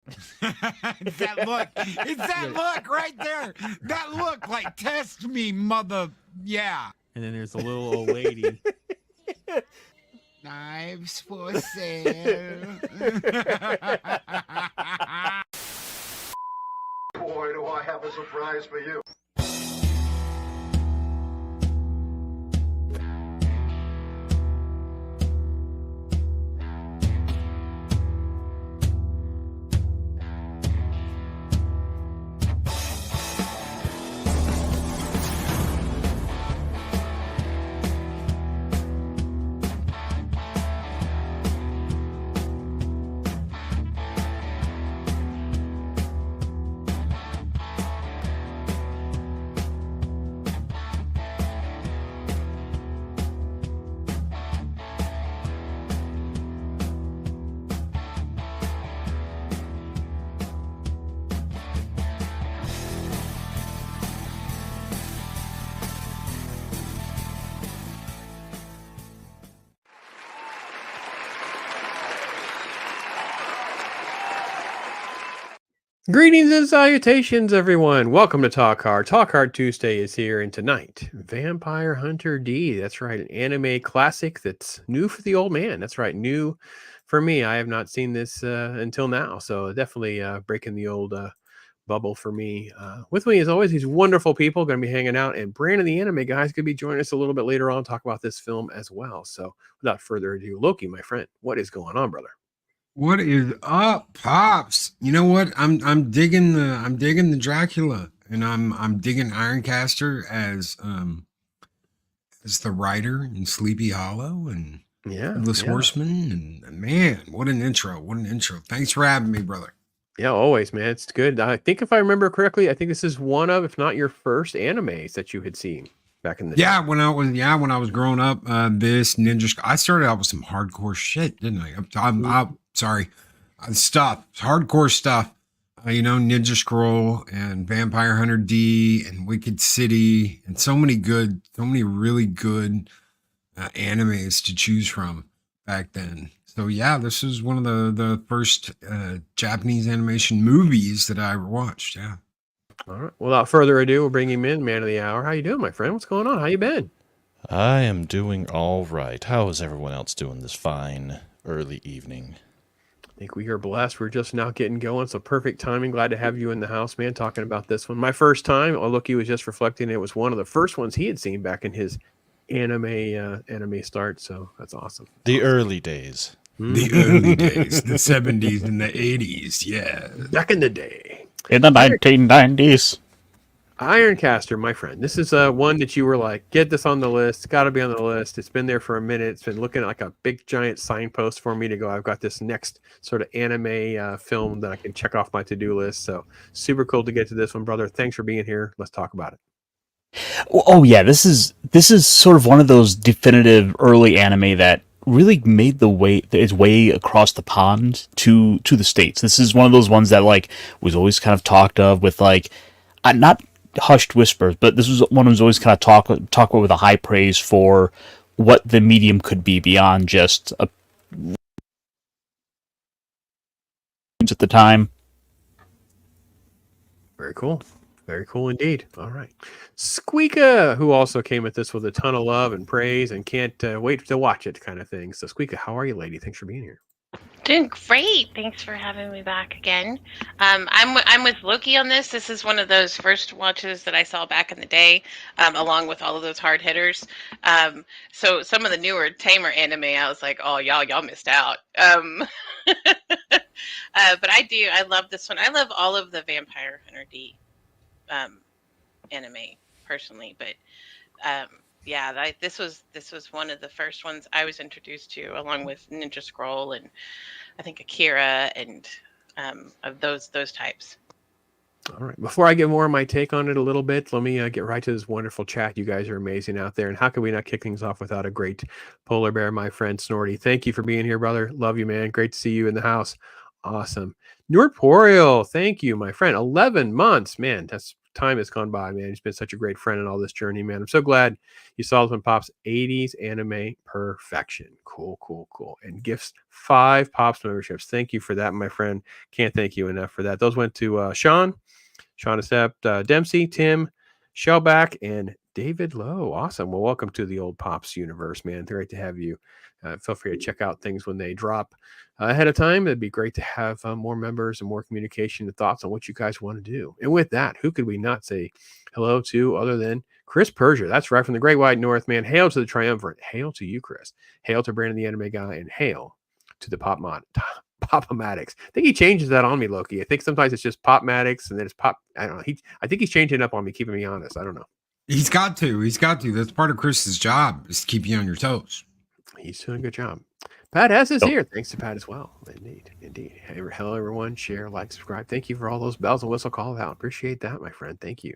It's that look. It's that look right there. That look, like, test me, mother. Yeah. And then there's a little old lady. Knives for sale. Boy, do I have a surprise for you. Greetings and salutations, everyone. Welcome to Talk Hard. Talk Hard Tuesday is here, and tonight, Vampire Hunter D. That's right, an anime classic that's new for the old man. That's right, new for me. I have not seen this until now, so definitely breaking the old bubble for me. With me, as always, these wonderful people going to be hanging out, and Brandon, the anime guy, is going to be joining us a little bit later on, talk about this film as well. So, without further ado, Loki, my friend, what is going on, brother? What is up, pops? You know what? I'm digging the Dracula, and I'm digging Ironcaster as the writer in Sleepy Hollow and the Swordsman, and man, what an intro! What an intro! Thanks for having me, brother. Yeah, always, man. It's good. I think if I remember correctly, I think this is one of, if not your first animes that you had seen back in the day. When I was growing up, this I started out with some hardcore shit, didn't I? I'm sorry, hardcore stuff. Ninja Scroll and Vampire Hunter D and Wicked City, and so many really good animes to choose from back then. So yeah, this is one of the first Japanese animation movies that I ever watched. Yeah. All right. Without further ado, we'll bring him in, man of the hour. How you doing, my friend? What's going on? How you been? I am doing all right. How is everyone else doing this fine early evening? I think we are blessed. We're just now getting going. So perfect timing. Glad to have you in the house, man, talking about this one. My first time, Loki was just reflecting. It was one of the first ones he had seen back in his anime start. So that's awesome. The early days. The early days, the 70s and the 80s. Yeah. Back in the day. In the 1990s. Ironcaster, my friend. This is one that you were like, get this on the list. It's got to be on the list. It's been there for a minute. It's been looking like a big giant signpost for me to go. I've got this next sort of anime film that I can check off my to-do list. So super cool to get to this one, brother. Thanks for being here. Let's talk about it. Oh yeah, this is sort of one of those definitive early anime that really made its way across the pond to the States. This is one of those ones that like was always kind of talked of with like not hushed whispers, but this was one that was always kind of talk about with a high praise for what the medium could be beyond just a at the time. Very cool. Very cool indeed. All right. SQUEEKA, who also came at this with a ton of love and praise and can't wait to watch it kind of thing. So SQUEEKA, how are you, lady? Thanks for being here. Doing great. Thanks for having me back again. I'm with Loki on this. This is one of those first watches that I saw back in the day, along with all of those hard hitters. So some of the newer, tamer anime, I was like, oh, y'all missed out. But I love this one. I love all of the Vampire Hunter D anime personally, but this was one of the first ones I was introduced to, along with Ninja Scroll and I think Akira and of those types. All right. Before I get more of my take on it a little bit, let me get right to this wonderful chat. You guys are amazing out there. And how can we not kick things off without a great polar bear, my friend Snorty? Thank you for being here, brother. Love you, man. Great to see you in the house. Awesome. Norporeal, thank you, my friend. 11 months, man. That's time has gone by, man. He's been such a great friend in all this journey, man. I'm so glad you saw this one, Pops. 80s anime perfection. Cool, cool, cool. And gifts 5 Pops memberships. Thank you for that, my friend. Can't thank you enough for that. Those went to Sean Acept, Dempsey, Tim, Shellback, and David Lowe. Awesome. Well, welcome to the old Pops universe, man. Great to have you. Feel free to check out things when they drop ahead of time. It'd be great to have more members and more communication and thoughts on what you guys want to do. And with that, who could we not say hello to other than Chris Persia? That's right, from the Great White North, man. Hail to the triumvirate. Hail to you, Chris. Hail to Brandon the Anime Guy, and hail to the Pop-O-Matics. I think he changes that on me, Loki. I think sometimes it's just Pop-Matics and then it's Pop. I don't know. I think he's changing it up on me, keeping me honest. I don't know. He's got to. He's got to. That's part of Chris's job, is to keep you on your toes. He's doing a good job. Pat S is here. Thanks to Pat as well. Indeed. Indeed. Hey, hello, everyone. Share, like, subscribe. Thank you for all those bells and whistle calls out. Appreciate that, my friend. Thank you.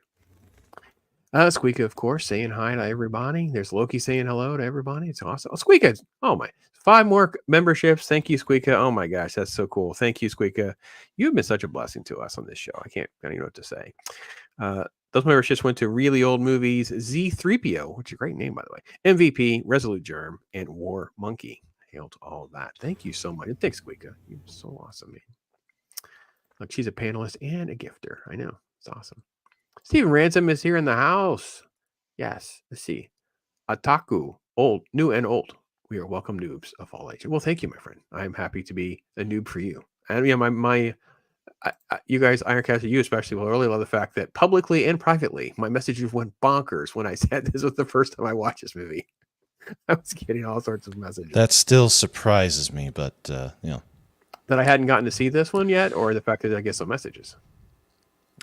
SQUEEKA, of course, saying hi to everybody. There's Loki saying hello to everybody. It's awesome. Oh, SQUEEKA. Oh, my. 5 more memberships. Thank you, SQUEEKA. Oh, my gosh. That's so cool. Thank you, SQUEEKA. You've been such a blessing to us on this show. I don't even know what to say. Those memberships went to Really Old Movies, Z3PO, which is a great name, by the way, MVP, Resolute Germ, and War Monkey. Hail to all of that. Thank you so much. And thanks, SQUEEKA. You're so awesome, man. Look, she's a panelist and a gifter. I know. It's awesome. Stephen Ransom is here in the house. Yes. Let's see. Ataku, old, new and old. We are welcome noobs of all ages. Well, thank you, my friend. I'm happy to be a noob for you. And yeah, you guys, Ironcaster, you especially, will really love the fact that publicly and privately, my messages went bonkers when I said this was the first time I watched this movie. I was getting all sorts of messages. That still surprises me, but that I hadn't gotten to see this one yet, or the fact that I get some messages.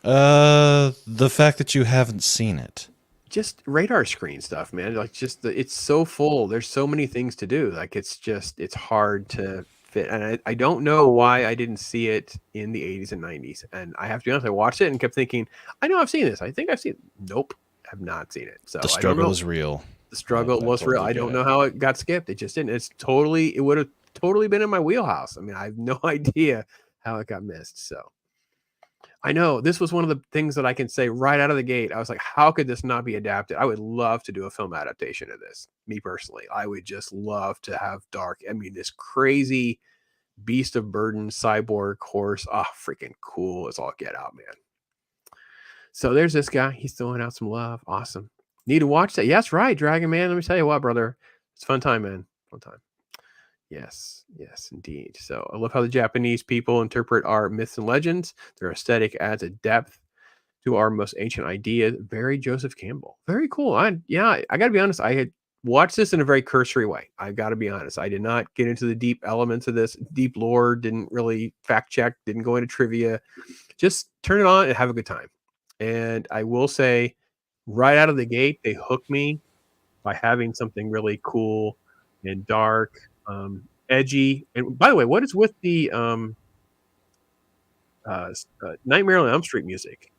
The fact that you haven't seen it. Just radar screen stuff, man. Like, it's so full. There's so many things to do. Like, it's hard to fit. And I don't know why I didn't see it in the 80s and 90s. And I have to be honest, I watched it and kept thinking, I know I've seen this. I think I've seen it. Nope, have not seen it. So the struggle is real. The struggle was real. I don't know how it got skipped. It just didn't. It would have totally been in my wheelhouse. I mean, I have no idea how it got missed. So I know this was one of the things that I can say right out of the gate. I was like, how could this not be adapted? I would love to do a film adaptation of this. Me personally, I would just love to have this crazy beast of burden, cyborg horse. Oh, freaking cool. It's all get out, man. So there's this guy. He's throwing out some love. Awesome. Need to watch that. Yes, right, Dragon Man. Let me tell you what, brother. It's a fun time, man. Fun time. Yes, indeed. So I love how the Japanese people interpret our myths and legends. Their aesthetic adds a depth to our most ancient ideas. Very Joseph Campbell. Very cool. I got to be honest. I had watched this in a very cursory way. I got to be honest. I did not get into the deep elements of this, deep lore. Didn't really fact check. Didn't go into trivia. Just turn it on and have a good time. And I will say, right out of the gate, they hooked me by having something really cool and dark, edgy. And by the way, what is with the Nightmare on Elm Street music?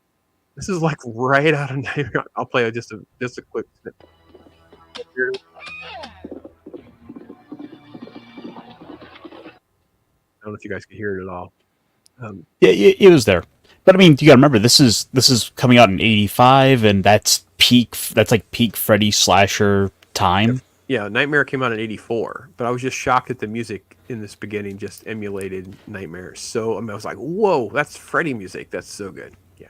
This is like right out of Nightmare. I'll play just a quick snip. I don't know if you guys can hear it at all. Yeah, it was there. But I mean, you got to remember, this is coming out in '85, and that's like peak Freddy slasher time. Yeah, Nightmare came out in '84, but I was just shocked that the music in this beginning just emulated Nightmare. So I was like, whoa, that's Freddy music. That's so good. Yeah.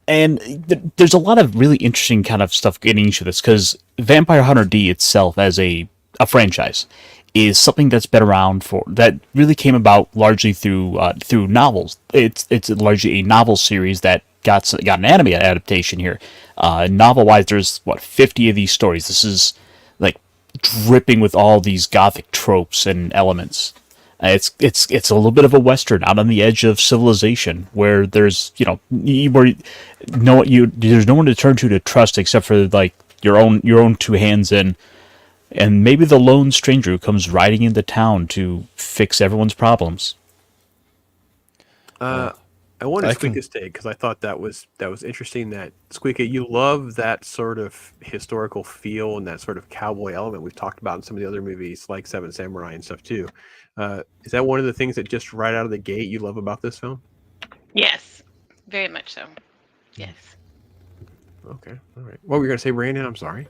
And there's a lot of really interesting kind of stuff getting into this, because Vampire Hunter D itself as a franchise is something that's been around that really came about largely through novels. It's largely a novel series that got an anime adaptation here. Novel-wise, there's 50 of these stories. This is like dripping with all these gothic tropes and elements. It's a little bit of a western out on the edge of civilization, where there's there's no one to turn to trust except for like your own two hands and maybe the lone stranger who comes riding into town to fix everyone's problems. I wanted SQUEEKA's take, because I thought that was interesting. That SQUEEKA, you love that sort of historical feel and that sort of cowboy element we've talked about in some of the other movies, like Seven Samurai and stuff too. Is that one of the things that just right out of the gate you love about this film? Yes, very much so. Yes. Okay. All right. What were you going to say, Brandon? I'm sorry.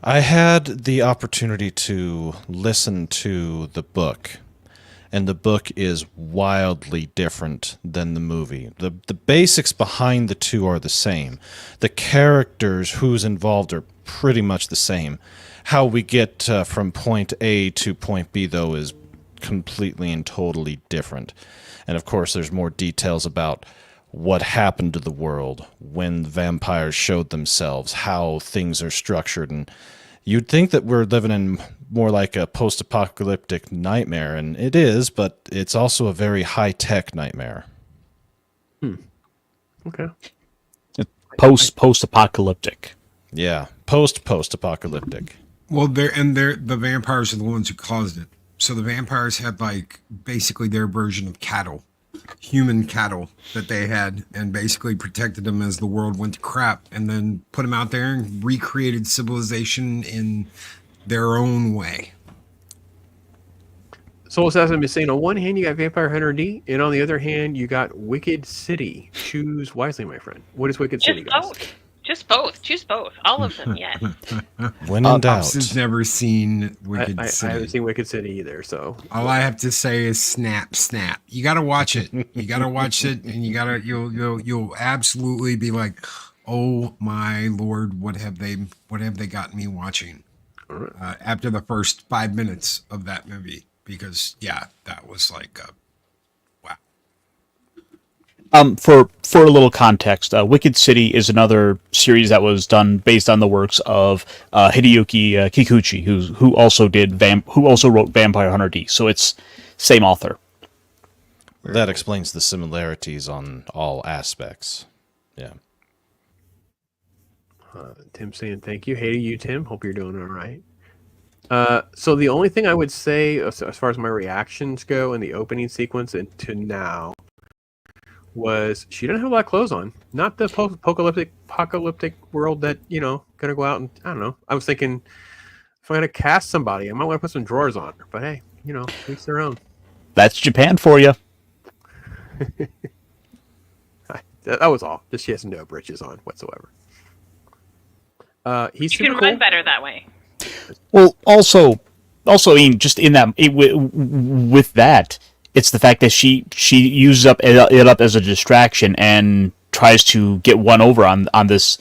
I had the opportunity to listen to the book, and the book is wildly different than the movie. The basics behind the two are the same. The characters who's involved are pretty much the same. How we get from point A to point B, though, is completely and totally different. And of course, there's more details about what happened to the world when the vampires showed themselves, how things are structured. And you'd think that we're living in more like a post-apocalyptic nightmare, and it is, but it's also a very high-tech nightmare. Okay. Post-apocalyptic. Yeah, post-apocalyptic. Well, the vampires are the ones who caused it. So the vampires had like basically their version of cattle, human cattle that they had, and basically protected them as the world went to crap, and then put them out there and recreated civilization in their own way. So as I've been saying, on one hand you got Vampire Hunter D, and on the other hand you got Wicked City. Choose wisely, my friend. What is Wicked City, guys? Both. Just both. Choose both. All of them. Yes. When in doubt. I've never seen Wicked I City. haven't seen Wicked City either, so All I have to say is snap. You gotta watch it. You gotta watch it, and you'll absolutely be like, oh my lord, what have they gotten me watching? After the first 5 minutes of that movie, because that was like, wow. For a little context, Wicked City is another series that was done based on the works of Hideyuki Kikuchi, who also wrote Vampire Hunter D. So it's same author. That explains the similarities on all aspects. Yeah. Tim saying thank you. Hey to you, Tim. Hope you're doing all right. So the only thing I would say as far as my reactions go in the opening sequence and to now was she didn't have a lot of clothes on. Not the apocalyptic world that, gonna go out and, I don't know. I was thinking if I'm gonna cast somebody, I might want to put some drawers on her. But hey, each their own. That's Japan for you. That was all. Just she has no britches on whatsoever. He's You super can cool. run better that way. Well, also, I mean, just in that with that, it's the fact that she uses it up as a distraction and tries to get one over on this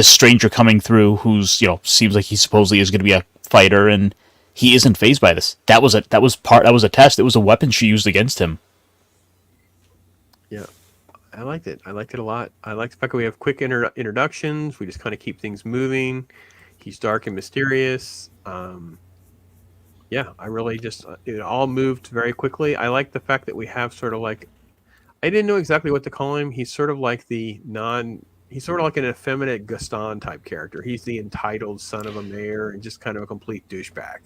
stranger coming through who's seems like he supposedly is going to be a fighter, and he isn't fazed by this. That was a test. It was a weapon she used against him. Yeah, I liked it. I liked it a lot. I like the fact that we have quick introductions. We just kind of keep things moving. He's dark and mysterious. Yeah, I really just it all moved very quickly. I like the fact that we have sort of like, I didn't know exactly what to call him. He's sort of like he's sort of like an effeminate Gaston type character. He's the entitled son of a mayor and just kind of a complete douchebag.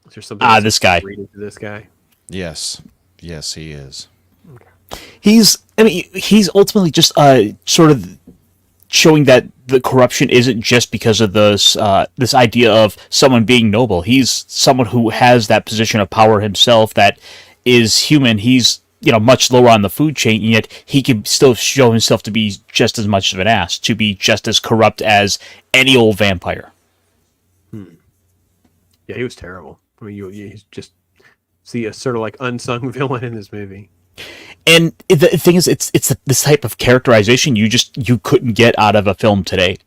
Is there something this guy. reading to this guy? Yes, he is. He's ultimately just sort of showing that the corruption isn't just because of this idea of someone being noble. He's someone who has that position of power himself that is human. He's much lower on the food chain, and yet he can still show himself to be just as much of an ass, to be just as corrupt as any old vampire. Yeah, he was terrible. I mean, you just see a sort of like unsung villain in this movie. And the thing is, it's this type of characterization you couldn't get out of a film today.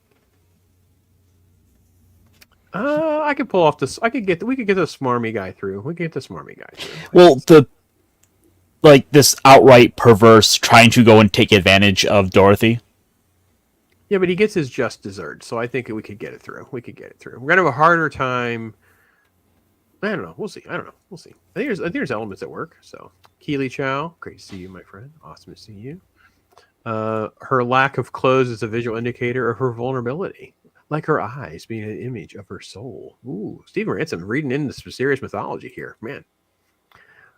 I could pull off this. We could get the smarmy guy through. We could get the smarmy guy through. Well, this outright perverse trying to go and take advantage of Dorothy. Yeah, but he gets his just desserts, so I think we could get it through. We're gonna have a harder time. I don't know. We'll see. We'll see. I think there's elements at work. So, Keely Chow, great to see you, my friend. Awesome to see you. Her lack of clothes is a visual indicator of her vulnerability, like her eyes being an image of her soul. Ooh, Stephen Ransom reading into some serious mythology here, man.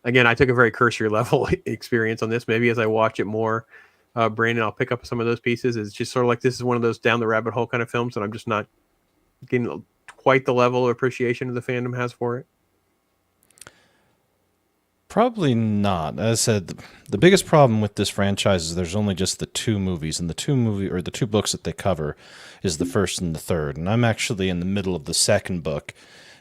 Again, I took a very cursory level experience on this. Maybe as I watch it more, Brandon, I'll pick up some of those pieces. It's just sort of like this is one of those down the rabbit hole kind of films that I'm just not getting quite the level of appreciation of the fandom has for it. Probably not. As I said, the biggest problem with this franchise is there's only just the 2 movies, and the 2 books that they cover is the first and the third. And I'm actually in the middle of the second book,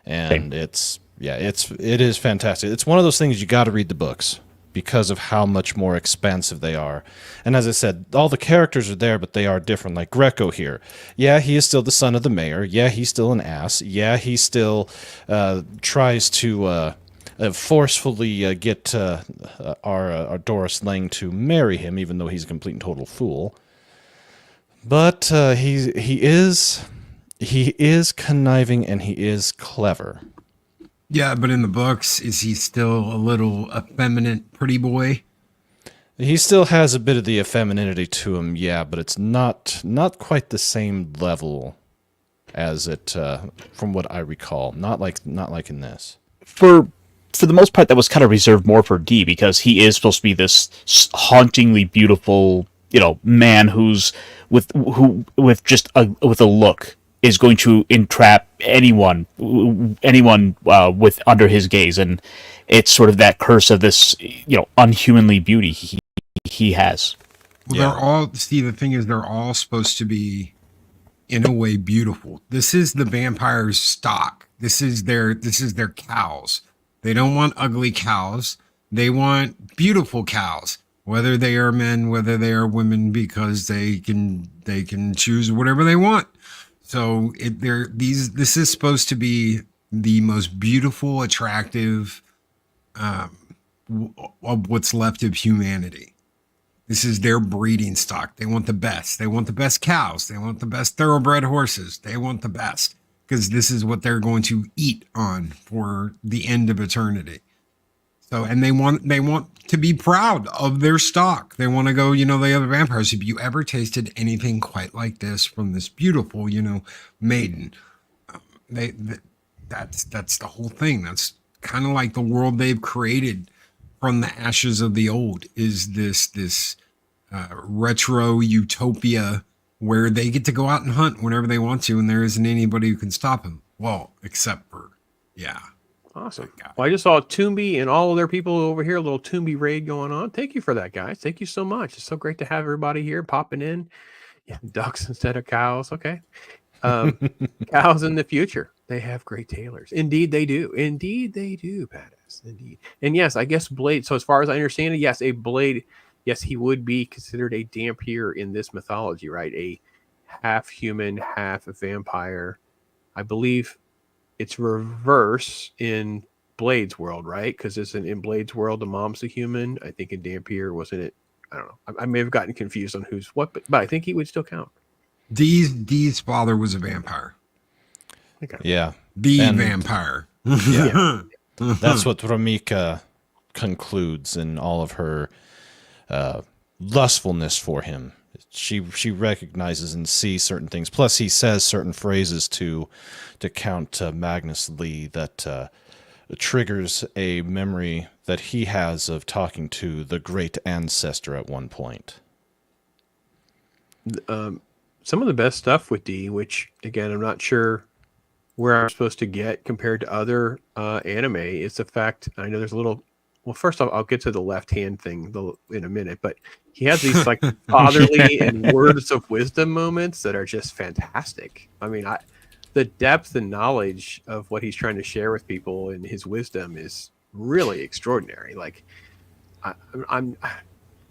and it is fantastic. It's one of those things you got to read the books because of how much more expansive they are. And as I said, all the characters are there, but they are different. Like Greco here. Yeah, he is still the son of the mayor. Yeah, he's still an ass. Yeah, he still tries to forcefully get our Doris Lang to marry him, even though he's a complete and total fool. But he is conniving and he is clever. Yeah, but in the books, is he still a little effeminate pretty boy? He still has a bit of the effeminacy to him, yeah, but it's not quite the same level as it, from what I recall. Not like in this. For the most part, that was kind of reserved more for D, because he is supposed to be this hauntingly beautiful, man who's with a look is going to entrap anyone with under his gaze, and it's sort of that curse of this unhumanly beauty he has. Well, the thing is, they're all supposed to be in a way beautiful. This is the vampire's stock. This is their cows. They don't want ugly cows. They want beautiful cows, whether they are men, whether they are women, because they can choose whatever they want. So this is supposed to be the most beautiful, attractive of what's left of humanity. This is their breeding stock. They want the best. They want the best cows. They want the best thoroughbred horses. They want the best, because this is what they're going to eat on for the end of eternity. So, and they want to be proud of their stock. They want to go, the other vampires. Have you ever tasted anything quite like this from this beautiful, maiden? That's the whole thing. That's kind of like the world they've created from the ashes of the old. Is this retro utopia where they get to go out and hunt whenever they want to, and there isn't anybody who can stop them. Well, except for, Awesome. Well, I just saw Toomby and all of their people over here, a little Toomby raid going on. Thank you for that, guys. Thank you so much. It's so great to have everybody here popping in. Yeah, ducks instead of cows. Okay. Cows in the future. They have great tailors. Indeed, they do. Indeed, they do, Pattis. Indeed. And yes, I guess Blade. So as far as I understand it, yes, a Blade. Yes, he would be considered a Dhampir in this mythology, right? A half human, half vampire. I believe it's reverse in Blade's world, right? Because in Blade's world, the mom's a human. I think in Dhampir, wasn't it? I don't know. I may have gotten confused on who's what, but I think he would still count. Dee's father was a vampire. Okay. Yeah. Vampire. Yeah. That's what Ramika concludes in all of her lustfulness for him. She recognizes and sees certain things. Plus, he says certain phrases to Count Magnus Lee that triggers a memory that he has of talking to the great ancestor at one point. Some of the best stuff with D, which again I'm not sure where I'm supposed to get compared to other anime, is the fact I know there's a little. Well, first off, I'll get to the left hand thing in a minute, but he has these like fatherly and words of wisdom moments that are just fantastic. I mean, the depth and knowledge of what he's trying to share with people and his wisdom is really extraordinary. Like,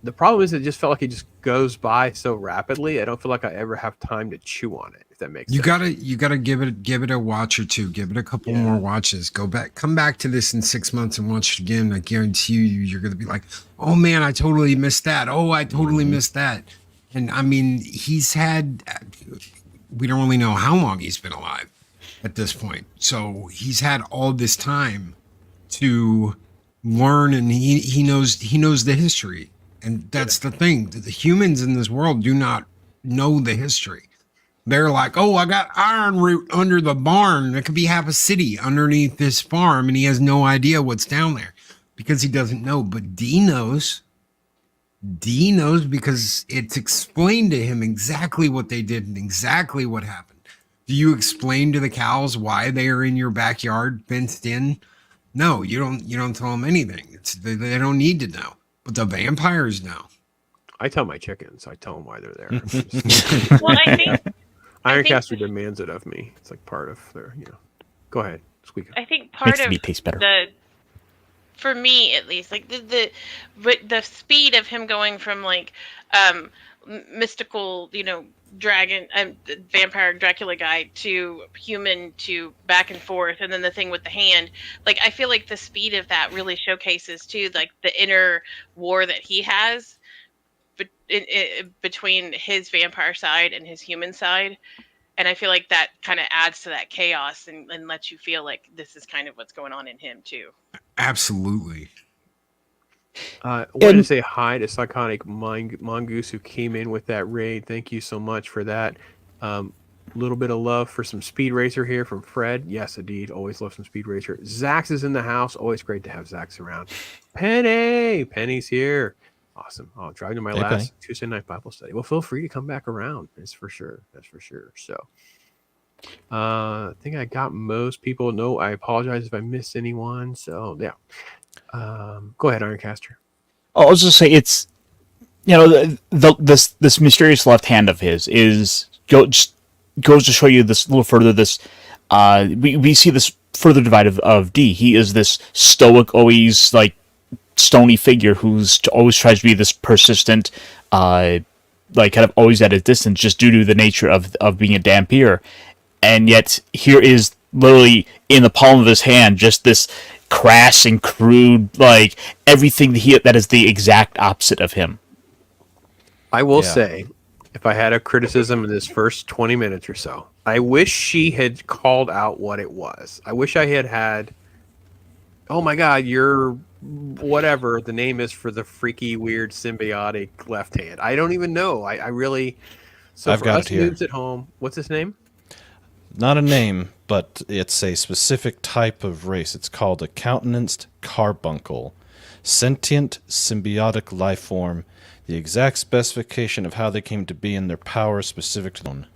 the problem is it just felt like it just goes by so rapidly. I don't feel like I ever have time to chew on it, if that makes sense. You gotta give it a watch or two. Give it a couple more watches. Come back to this in 6 months and watch it again. I guarantee you're gonna be like, oh man, I totally missed that. Oh, I totally missed that. And I mean, we don't really know how long he's been alive at this point. So he's had all this time to learn, and he knows the history. And that's the thing. The humans in this world do not know the history. They're like, oh, I got iron root under the barn. There could be half a city underneath this farm, and he has no idea what's down there because he doesn't know. But D knows. D knows because it's explained to him exactly what they did and exactly what happened. Do you explain to the cows why they are in your backyard fenced in? No, you don't tell them anything. They don't need to know. But the vampires know. I tell my chickens. I tell them why they're there. Well, I think Ironcaster demands it of me. It's like part of their, Go ahead, Squeeka. I think part Makes the of meat taste better. for me at least, like the speed of him going from like mystical, dragon vampire Dracula guy to human to back and forth, and then the thing with the hand, like I feel like the speed of that really showcases too like the inner war that he has between his vampire side and his human side. And I feel like that kind of adds to that chaos and lets you feel like this is kind of what's going on in him too. Absolutely. I wanted to say hi to Psychotic Mongoose who came in with that raid. Thank you so much for that. Little bit of love for some Speed Racer here from Fred. Yes, indeed. Always love some Speed Racer. Zax is in the house. Always great to have Zax around. Penny's here. Awesome. Oh, driving to my last Penny. Tuesday night Bible study. Well, feel free to come back around. That's for sure. So, I think I got most people. No, I apologize if I missed anyone. So, yeah. Go ahead, Ironcaster. Oh, I was just say it's this mysterious left hand of his just goes to show you this a little further. This we see this further divide of D. He is this stoic, always like stony figure who's always tries to be this persistent, like kind of always at a distance, just due to the nature of being a Dampier. And yet here is literally in the palm of his hand just this crass and crude, like everything that is the exact opposite of him. I will say, if I had a criticism in this first 20 minutes or so, I wish she had called out what it was. I wish I had, oh my God, you're whatever the name is for the freaky, weird, symbiotic left hand. I don't even know. I really. So I've for got us it here. noobs at home, what's his name? Not a name, but it's a specific type of race. It's called a countenanced carbuncle. Sentient, symbiotic life form. The exact specification of how they came to be and their power specific to them.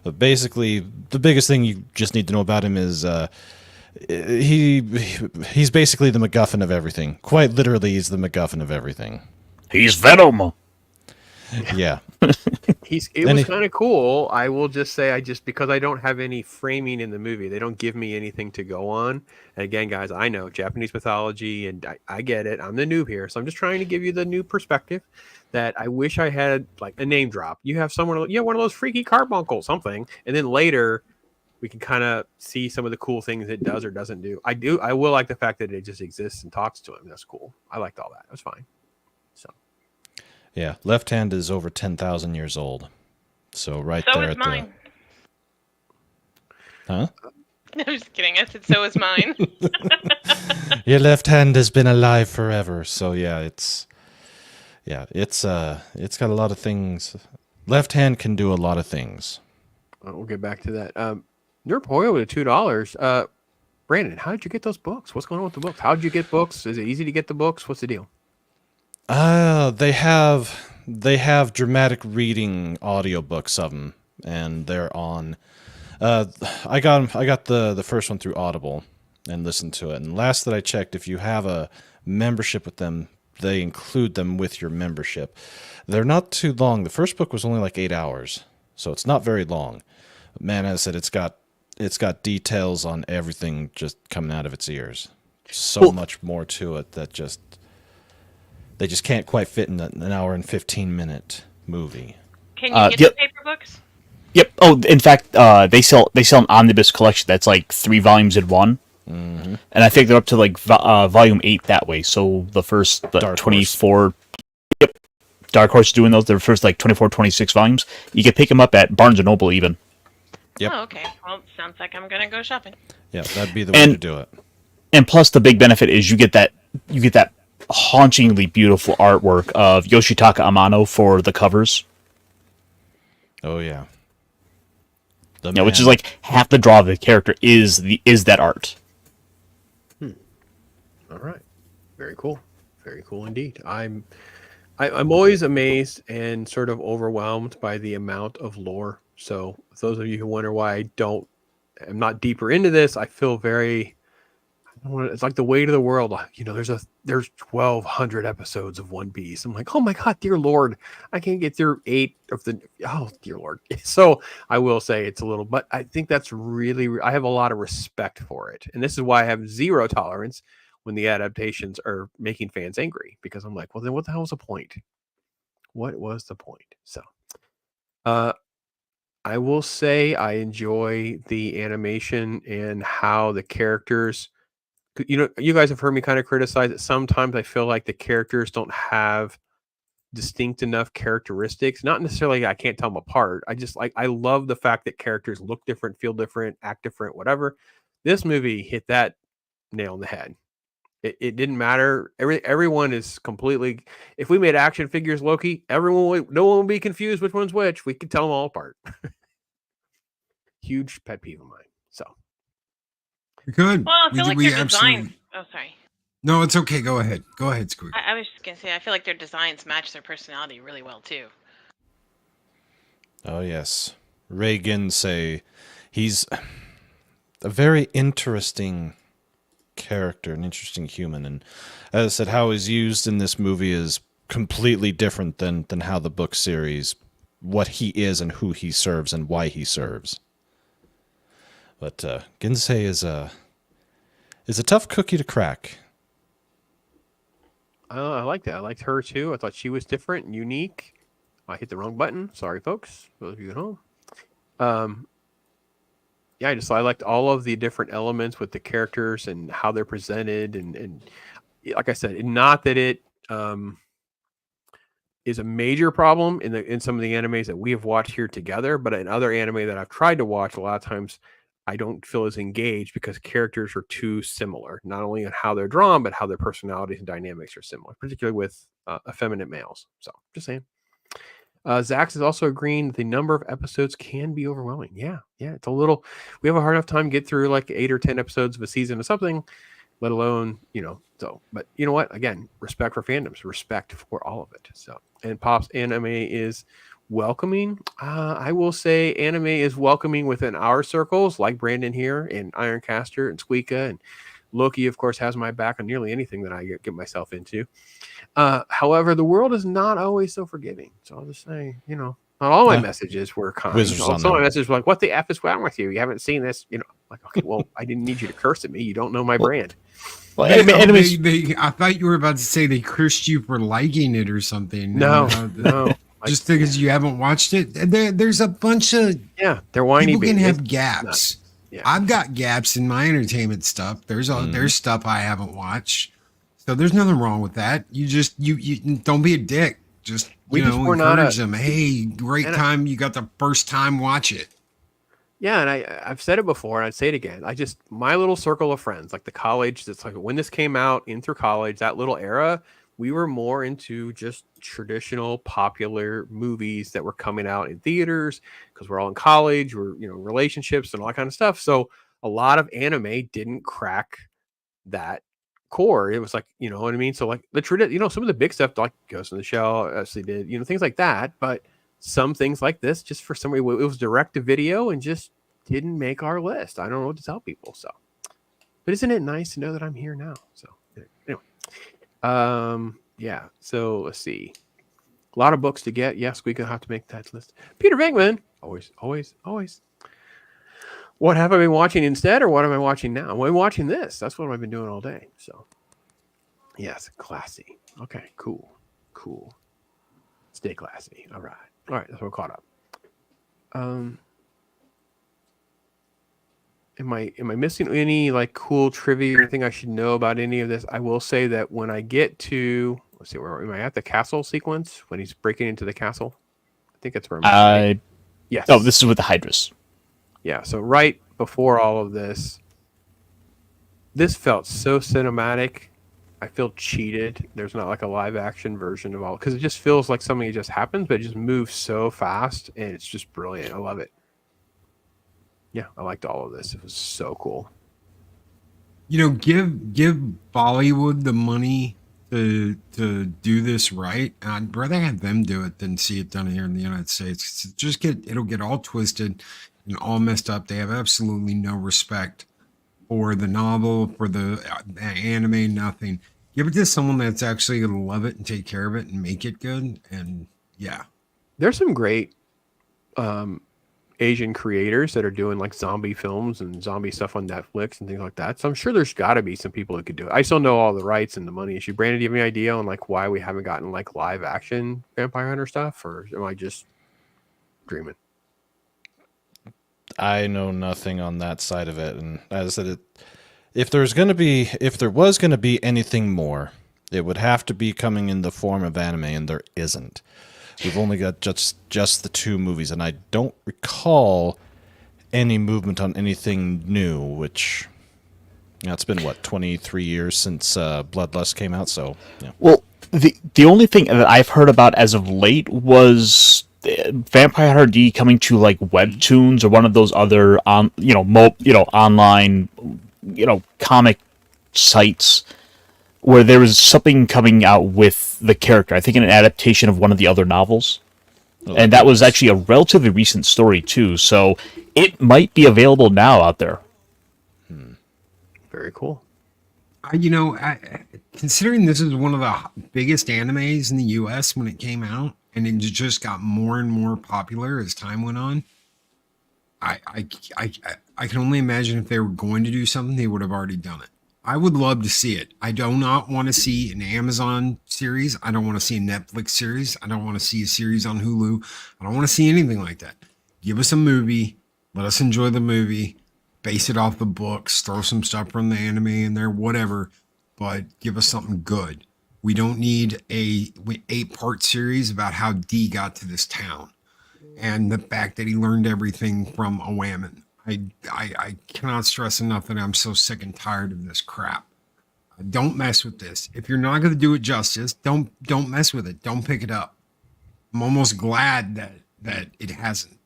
But basically, the biggest thing you just need to know about him is he's basically the MacGuffin of everything. Quite literally, he's the MacGuffin of everything. He's Venom. Yeah. It was kind of cool. I will just say, because I don't have any framing in the movie, they don't give me anything to go on. And again, guys, I know Japanese mythology, and I get it. I'm the noob here, so I'm just trying to give you the new perspective. That I wish I had like a name drop. You have one of those freaky carbuncles, something, and then later we can kind of see some of the cool things it does or doesn't do. I will like the fact that it just exists and talks to him. That's cool. I liked all that. It was fine. So. Yeah, left hand is over 10,000 years old. So right So there is at mine. Huh? I'm just kidding. I said so is mine. Your left hand has been alive forever. So yeah, it's got a lot of things. Left hand can do a lot of things. We'll get back to that. Nerd Poyo with $2. Brandon, how did you get those books? What's going on with the books? How did you get books? Is it easy to get the books? What's the deal? They have dramatic reading audiobooks of them, and they're on. I got the first one through Audible and listened to it. And last that I checked, if you have a membership with them, they include them with your membership. They're not too long. The first book was only like 8 hours, so it's not very long. But man, as I said, it's got details on everything just coming out of its ears. So much more to it that they just can't quite fit in an hour and 15-minute movie. Can you get the paper books? Yep. Oh, in fact, they sell an omnibus collection that's like 3 volumes in one, and I think they're up to like volume 8 that way. So the first 24. Yep. Dark Horse is doing those. The first like 24, 26 volumes. You can pick them up at Barnes and Noble even. Yep. Oh, okay. Well, sounds like I'm gonna go shopping. Yeah, that'd be the way to do it. And plus, the big benefit is you get that hauntingly beautiful artwork of Yoshitaka Amano for the covers. Oh yeah. Which is like half the draw of the character is that art. All right. Very cool. Very cool indeed. I'm always amazed and sort of overwhelmed by the amount of lore. So those of you who wonder why I'm not deeper into this, I feel very It's like the weight of the world. There's 1,200 episodes of One Piece. I'm like, oh my god, dear Lord, I can't get through 8 of the. Oh dear Lord. So I will say it's a little, but I think that's really. I have a lot of respect for it, and this is why I have zero tolerance when the adaptations are making fans angry, because I'm like, well, then what the hell was the point? What was the point? So, I will say I enjoy the animation and how the characters. You guys have heard me kind of criticize it. Sometimes I feel like the characters don't have distinct enough characteristics. Not necessarily I can't tell them apart. I love the fact that characters look different, feel different, act different, whatever. This movie hit that nail on the head. It didn't matter. Everyone is completely. If we made action figures Loki, no one would be confused which one's which. We could tell them all apart. Huge pet peeve of mine. So. Good. Well, I feel like their designs. Oh, sorry. No, it's okay. Go ahead. Go ahead, Squeak. I was just gonna say, I feel like their designs match their personality really well too. Oh yes, Ray Ginsei. He's a very interesting character, an interesting human, and as I said, how he's used in this movie is completely different than how the book series, what he is and who he serves and why he serves. But Ginsei is a tough cookie to crack. I liked that. I liked her too. I thought she was different and unique. I hit the wrong button. Sorry, folks. Those of you at home. Yeah, I liked all of the different elements with the characters and how they're presented, and like I said, not that it is a major problem in some of the animes that we have watched here together, but in other anime that I've tried to watch, a lot of times I don't feel as engaged because characters are too similar, not only in how they're drawn, but how their personalities and dynamics are similar, particularly with effeminate males. So just saying. Zax is also agreeing that the number of episodes can be overwhelming. Yeah, it's a little. We have a hard enough time get through like 8 or 10 episodes of a season of something, let alone So, but you know what? Again, respect for fandoms, respect for all of it. So, and Pop's anime is welcoming. I will say anime is welcoming within our circles, like Brandon here and IRONCASTER and SQUEEKA, and Loki, of course, has my back on nearly anything that I get myself into. However, the world is not always so forgiving. So I'll just say, not all my messages were kind. Some of my messages were like, "What the f is wrong with you? You haven't seen this." Like, okay, well, I didn't need you to curse at me. You don't know my brand. Well, I thought you were about to say they cursed you for liking it or something. No. Just because you haven't watched it, there's a bunch of they're whiny. People can have gaps. Yeah. I've got gaps in my entertainment stuff. There's stuff I haven't watched, so there's nothing wrong with that. You just you don't be a dick. Just encourage them. Hey, great time! You got the first time. Watch it. Yeah, and I've said it before, and I'd say it again. My little circle of friends, like the college. That's like when this came out in through college, that little era. We were more into just traditional popular movies that were coming out in theaters because we're all in college, we're, relationships and all that kind of stuff. So a lot of anime didn't crack that core. It was like, you know what I mean? So like some of the big stuff like Ghost in the Shell actually did, things like that. But some things like this, just for somebody, it was direct to video and just didn't make our list. I don't know what to tell people. So, but isn't it nice to know that I'm here now? So anyway. Yeah, so let's see. A lot of books to get. Yes, we gonna have to make that list. Peter Venkman, always. What have I been watching instead, or what am I watching now? I'm watching this. That's what I've been doing all day. So, yes, classy. Okay, cool. Stay classy. All right, that's what I'm caught up. Am I missing any like cool trivia or anything I should know about any of this? I will say that when I get to, let's see, where am I at? The castle sequence when he's breaking into the castle. I think that's where I'm at. Yes. Oh, this is with the Hydras. Yeah. So right before all of this felt so cinematic. I feel cheated. There's not like a live action version of all, because it just feels like something just happens, but it just moves so fast and it's just brilliant. I love it. Yeah, I liked all of this. It was so cool. Give Bollywood the money to do this right. I'd rather have them do it than see it done here in the United States. It'll get all twisted and all messed up. They have absolutely no respect for the novel, for the anime, nothing. Give it to someone that's actually going to love it and take care of it and make it good. And yeah. There's some great Asian creators that are doing like zombie films and zombie stuff on Netflix and things like that. So I'm sure there's got to be some people that could do it. I still know all the rights and the money issue. Brandon, do you have any idea on like why we haven't gotten like live action Vampire Hunter stuff, or am I just dreaming? I know nothing on that side of it, and as I said, if there was going to be anything more, it would have to be coming in the form of anime, and there isn't. We've only got just the 2 movies, and I don't recall any movement on anything new, which it's been, 23 years since Bloodlust came out, so, yeah. Well, the only thing that I've heard about as of late was Vampire Hunter D coming to, like, webtoons or one of those other, online, comic sites, where there was something coming out with the character. I think in an adaptation of one of the other novels. And that was actually a relatively recent story, too. So it might be available now out there. Very cool. Considering this is one of the biggest animes in the U.S. when it came out, and it just got more and more popular as time went on, I can only imagine if they were going to do something, they would have already done it. I would love to see it. I do not want to see an Amazon series. I don't want to see a Netflix series. I don't want to see a series on Hulu. I don't want to see anything like that. Give us a movie. Let us enjoy the movie. Base it off the books. Throw some stuff from the anime in there, whatever. But give us something good. We don't need a 8-part series about how D got to this town and the fact that he learned everything from a whammon. I cannot stress enough that I'm so sick and tired of this crap. Don't mess with this. If you're not going to do it justice, don't mess with it. Don't pick it up. I'm almost glad that it hasn't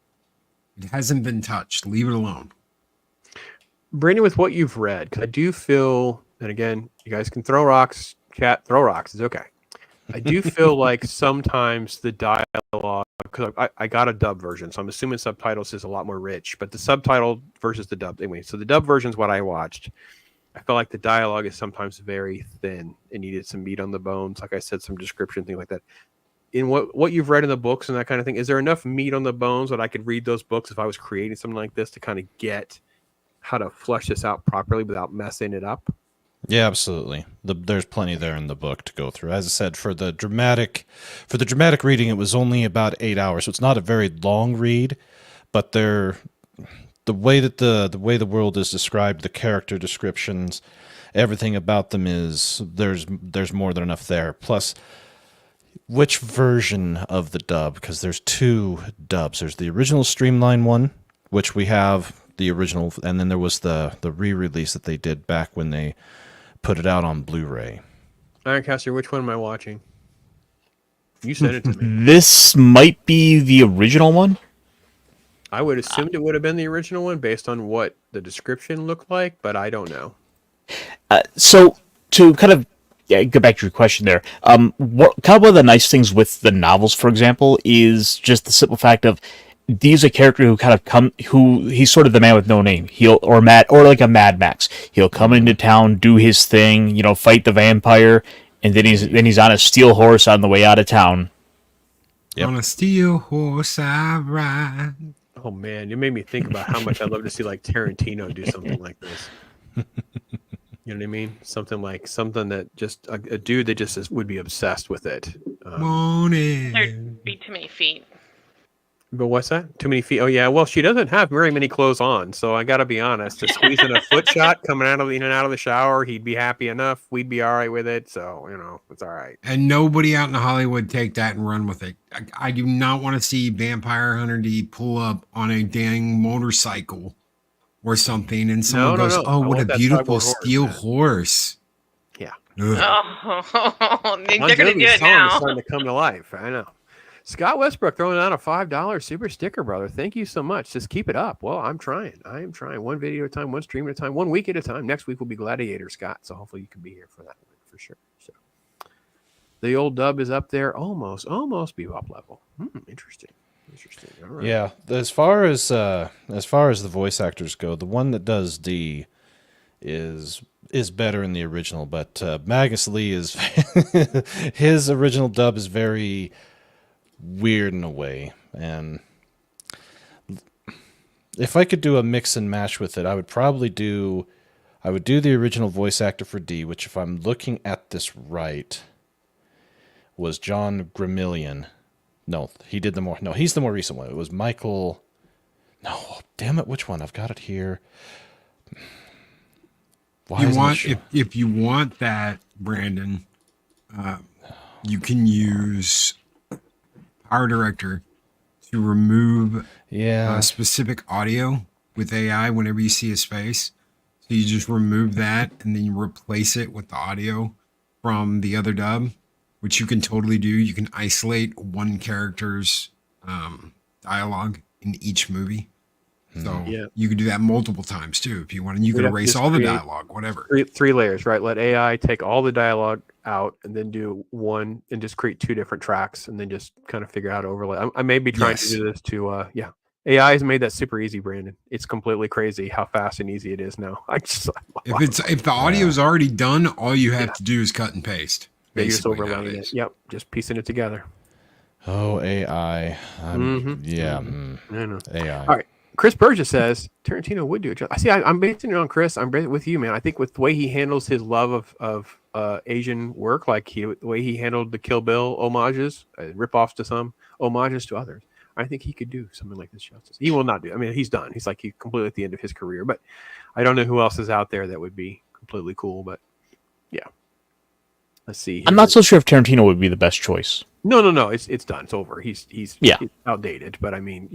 been touched. Leave it alone. Brandon, with what you've read, because I do feel, and again, you guys can throw rocks, chat, throw rocks. It's okay. I do feel like sometimes the dialogue, because I got a dub version, so I'm assuming subtitles is a lot more rich, but the subtitle versus the dub, anyway, so the dub version is what I watched. I felt like the dialogue is sometimes very thin. It needed some meat on the bones, like I said, some description, things like that. In what you've read in the books and that kind of thing, is there enough meat on the bones that I could read those books if I was creating something like this to kind of get how to flesh this out properly without messing it up? Yeah, absolutely. There's plenty there in the book to go through. As I said, for the dramatic reading, it was only about 8 hours, so it's not a very long read. But the way the world is described, the character descriptions, everything about them is there's more than enough there. Plus, which version of the dub? Because there's 2 dubs. There's the original Streamline one, which we have the original, and then there was the re-release that they did back when they put it out on Blu-ray. Ironcaster, which one am I watching? You sent it to me. This might be the original one. I would assume it would have been the original one based on what the description looked like, but I don't know. So to kind of go back to your question there, one of the nice things with the novels, for example, is just the simple fact of he's a character he's sort of the man with no name. Or like a Mad Max. He'll come into town, do his thing, fight the vampire, and then he's on a steel horse on the way out of town. Yep. On a steel horse I ride. Oh man, you made me think about how much I'd love to see like Tarantino do something like this. You know what I mean? Something that just a dude that just would be obsessed with it. Won't it? There'd be too many feet. But what's that? Too many feet? Oh yeah. Well, she doesn't have very many clothes on, so I got to be honest. To squeeze in a foot shot coming in and out of the shower, he'd be happy enough. We'd be all right with it. So it's all right. And nobody out in Hollywood take that and run with it. I do not want to see Vampire Hunter D pull up on a dang motorcycle or something, and someone goes, no. "Oh, I what a want that beautiful cyborg steel horse, horse!" Yeah. Oh, they're going to Longevity do it song is now. starting to come to life. I know. Scott Westbrook throwing down a $5 super sticker, brother. Thank you so much. Just keep it up. Well, I'm trying. I am trying. One video at a time, one stream at a time, 1 week at a time. Next week will be Gladiator, Scott. So hopefully you can be here for that one for sure. So the old dub is up there, almost bebop level. Interesting. All right. Yeah, as far as the voice actors go, the one that does the is better in the original, but Magnus Lee is his original dub is very weird in a way, and if I could do a mix and match with it, I would do the original voice actor for D, which, if I'm looking at this right, was John Gramillion. No, he did the more. No, he's the more recent one. It was Michael. No, damn it, which one? I've got it here. Why You isn't it want showing? if you want that, Brandon, you can use Power Director to remove Yeah. specific audio with AI whenever you see his face. So you just remove that and then you replace it with the audio from the other dub, which you can totally do. You can isolate one character's dialogue in each movie. So Yeah. you can do that multiple times too if you want. And you can Yeah, erase just all the create dialogue, whatever. Three layers, right? Let AI take all the dialogue out and then do one and just create two different tracks and then just kind of figure out overlay. I may be trying Yes. to do this to, yeah. AI has made that super easy, Brandon. It's completely crazy how fast and easy it is now. If the audio is already done, all you have to do is cut and paste. You're just basically overlaying nowadays. it. Yep, just piecing it together. Oh, AI. Yeah. I know. AI. All right. Chris Burgess says Tarantino would do it. I see. I'm basing it on Chris. I'm with you, man. I think with the way he handles his love of Asian work, like the way he handled the Kill Bill homages, rip-offs to some, homages to others, I think he could do something like this justice. He will not do. I mean, he's done. He's completely at the end of his career. But I don't know who else is out there that would be completely cool. But yeah, let's see. I'm not so sure if Tarantino would be the best choice. No. It's done. It's over. He's Yeah. he's outdated. But I mean,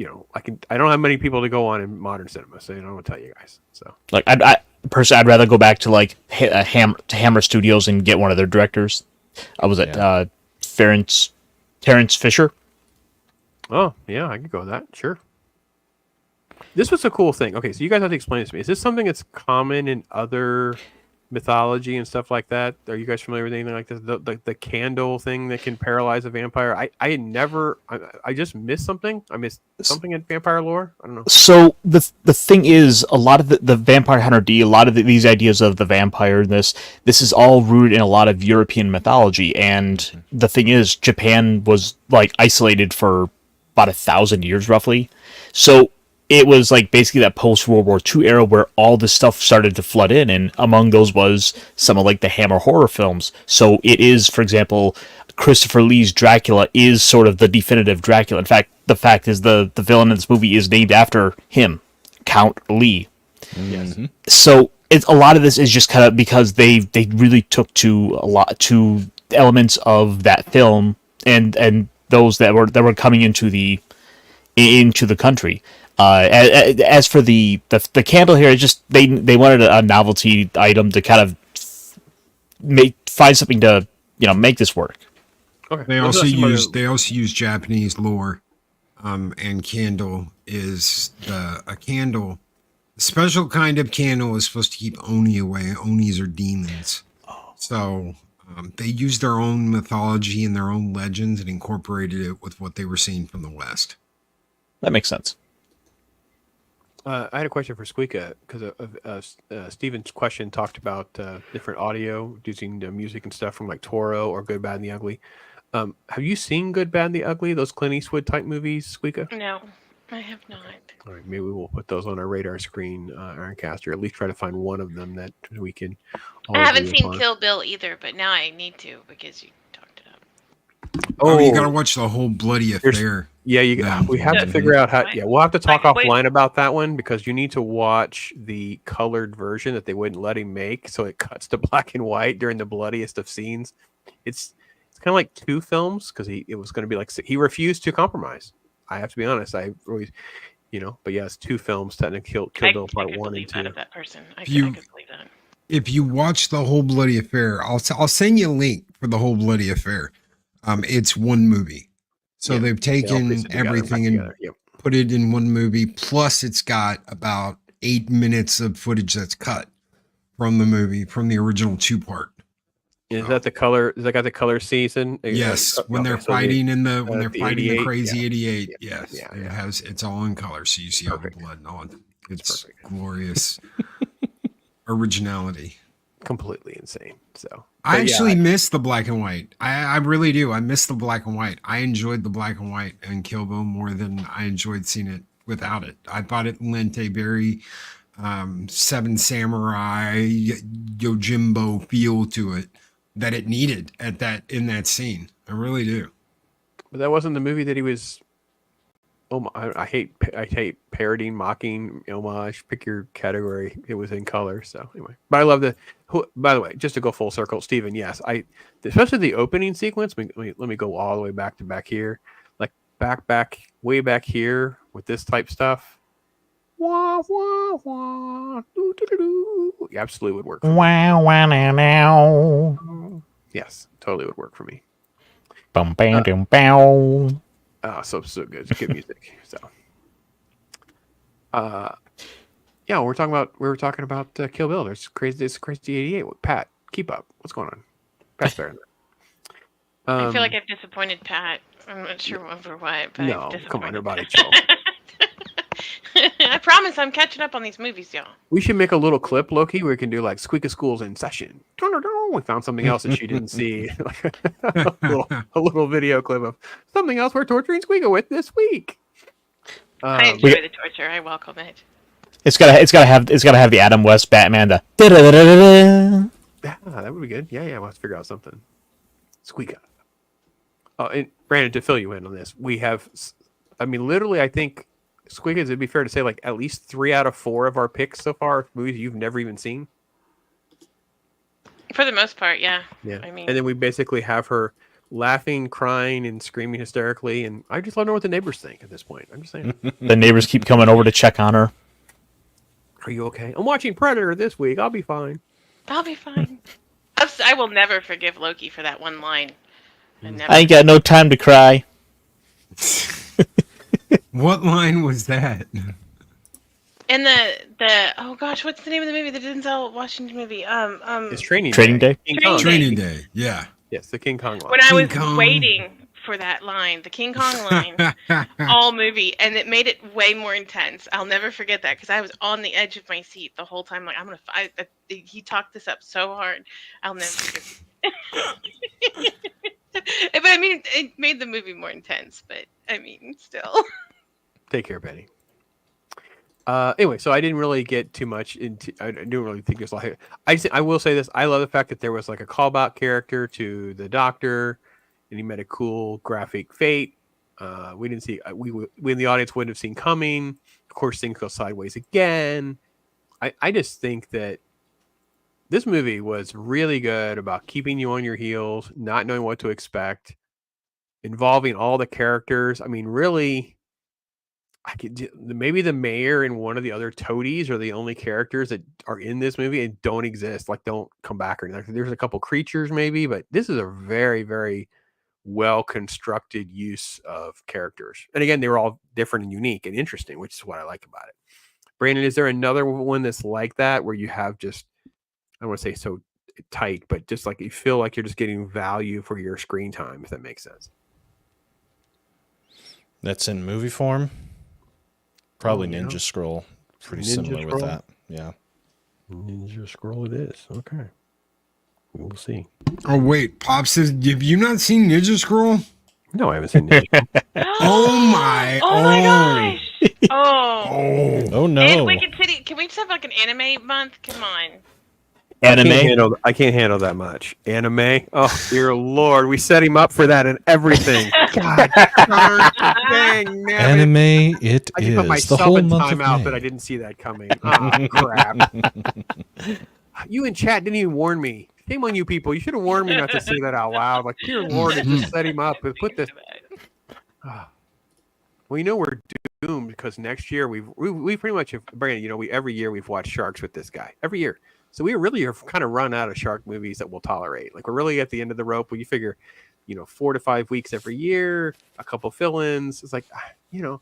I don't have many people to go on in modern cinema, so I don't want to tell you guys. So Like, personally, I'd rather go back to like Hammer Studios and get one of their directors. I was at Terrence Fisher. oh yeah, I could go with that. Sure. This was a cool thing. Okay, so you guys have to explain this to me. Is this something that's common in other mythology and stuff like that? Are you guys familiar with anything like this? The candle thing that can paralyze a vampire? I just missed something. I missed something in vampire lore. I don't know. So the thing is, a lot of the Vampire Hunter D, a lot of these ideas of the vampire, this is all rooted in a lot of European mythology. And the thing is, Japan was like isolated for about 1,000 years roughly. So it was like basically that post-World War II era where all this stuff started to flood in, and among those was some of like the Hammer horror films. So it is, for example, Christopher Lee's Dracula is sort of the definitive Dracula. In fact, the fact is the villain in this movie is named after him, Count Lee. Yes. So it's a lot of this is just kind of because they really took to elements of that film and those that were coming into the country. As for the candle here, it's just they wanted a novelty item to kind of find something to make this work. Okay. They also use Japanese lore, and candle is a candle. A special kind of candle is supposed to keep Oni away. Onis are demons. So they used their own mythology and their own legends and incorporated it with what they were seeing from the West. That makes sense. I had a question for Squeeka because Steven's question talked about different audio using the music and stuff from like Toro or Good, Bad, and the Ugly. Have you seen Good, Bad, and the Ugly? Those Clint Eastwood type movies, Squeeka? No, I have not. All right, maybe we'll put those on our radar screen, Ironcaster. At least try to find one of them that we can. all I haven't agree seen upon. Kill Bill either, but now I need to because you talked it up. Oh, you gotta watch the whole bloody affair. Yeah, Yeah. we have to figure out how. Yeah, we'll have to talk Wait. offline about that one because you need to watch the colored version that they wouldn't let him make, so it cuts to black and white during the bloodiest of scenes. It's kind of like two films because it was going to be like he refused to compromise. I have to be honest. I always, but yeah, it's two films technically. Kill Bill Part I could 1 believe and that 2. of that person. I You- could believe that. If you watch the whole bloody affair, I'll send you a link for the whole bloody affair. It's one movie, so Yeah, they've They all taken piece it together, everything back and together. Yep. put it in one movie. Plus, it's got about 8 minutes of footage that's cut from the movie, from the original 2-part. Is that the color? Is that got the color season? Yes, when Okay, they're so fighting when they're the fighting 88, the crazy yeah. 88. Yeah, Yes, yeah. it's all in color, so you see all the Perfect. blood and all. It's perfect. glorious. originality. Completely insane. So I but yeah, actually miss the black and white. I really do. I miss the black and white. I enjoyed the black and white and Kill Bill more than I enjoyed seeing it without it. I thought it lent a very Seven Samurai Yojimbo feel to it that it needed in that scene. I really do. but that wasn't the movie that he was. Oh, I hate parodying, mocking, homage. Pick your category. It was in color. So anyway, but I love the. By the way, just to go full circle, Steven, yes, especially the opening sequence. Let me go all the way back to back here, like way back here with this type stuff. Wah, wah, wah, doo, doo, doo, doo. It absolutely would work. For me. Wow, wow, now, now. Yes, totally would work for me. Bum, bam, dum, bow. So good. It's good music. So, yeah, we were talking about Kill Bill. There's crazy 88. Pat, keep up. What's going on? Pat's better than that. I feel like I've disappointed Pat. I'm not sure over what, but no, I've disappointed come on, everybody, chill. I promise I'm catching up on these movies, y'all. We should make a little clip, Loki, where we can do like SQUEEKA School's in session. We found something else that she didn't see. a little video clip of something else we're torturing SQUEEKA with this week. I enjoy the torture. I welcome it. It's gotta have the Adam West Batman. The da-da-da-da-da-da. Yeah, that would be good. Yeah, we'll have to figure out something. SQUEEKA. Oh, and Brandon, to fill you in on this, we have, I mean, literally, I think SQUEEKA, it'd be fair to say, like at least 3 out of 4 of our picks so far are movies you've never even seen. For the most part, yeah. Yeah. I mean, and then we basically have her laughing, crying, and screaming hysterically, and I just want to know what the neighbors think at this point. I'm just saying. The neighbors keep coming over to check on her. Are you okay? I'm watching Predator this week. I'll be fine. I'll be fine. I will never forgive Loki for that one line. I ain't got no time to cry. What line was that? And the oh gosh, what's the name of the movie? The Denzel Washington movie. It's Training Day. King Kong. Training Day. Yeah. Yes, the King Kong line. When I was Kong. waiting for that line, the King Kong line, all movie, and it made it way more intense. I'll never forget that because I was on the edge of my seat the whole time. Like he talked this up so hard. I'll never forget. But I mean, it made the movie more intense. But I mean, still. Take care, Betty. Anyway, so I didn't really get too much into. I didn't really think there's a lot. I will say this: I love the fact that there was like a callback character to the Doctor, and he met a cool graphic fate. We didn't see. We in the audience wouldn't have seen coming. Of course, things go sideways again. I just think that this movie was really good about keeping you on your heels, not knowing what to expect, involving all the characters. I mean, really. Maybe the mayor and one of the other toadies are the only characters that are in this movie and don't exist, like don't come back or anything. There's a couple creatures maybe, but this is a very, very well constructed use of characters. And again, they were all different and unique and interesting, which is what I like about it. Brandon, is there another one that's like that where you have just, I don't want to say so tight, but just like you feel like you're just getting value for your screen time, if that makes sense? That's in movie form. Probably Oh, yeah. Ninja Scroll. Pretty Ninja similar with Scroll? that. Yeah. Ninja Scroll it is. Okay. We'll see. Oh wait, Pop says, have you not seen Ninja Scroll? No, I haven't seen Ninja Scroll. Oh my! Oh my gosh! Oh. Oh no. And Wicked City. Can we just have like an anime month? Come on. Anime. I can't handle that much. Anime. Oh dear Lord, we set him up for that and everything. God dang, Anime it I is. just put The myself whole in month of timeout May. that I didn't see that coming. Oh crap! You in chat didn't even warn me. Shame on you people. You should have warned me not to say that out loud. Like, dear Lord, it just set him up and put this. Well, you know we're doomed because next year we pretty much have, Brandon. You know, every year we've watched sharks with this guy every year. So we really have kind of run out of shark movies that we'll tolerate. Like we're really at the end of the rope. When you figure, 4 to 5 weeks every year, a couple fill-ins. It's like, so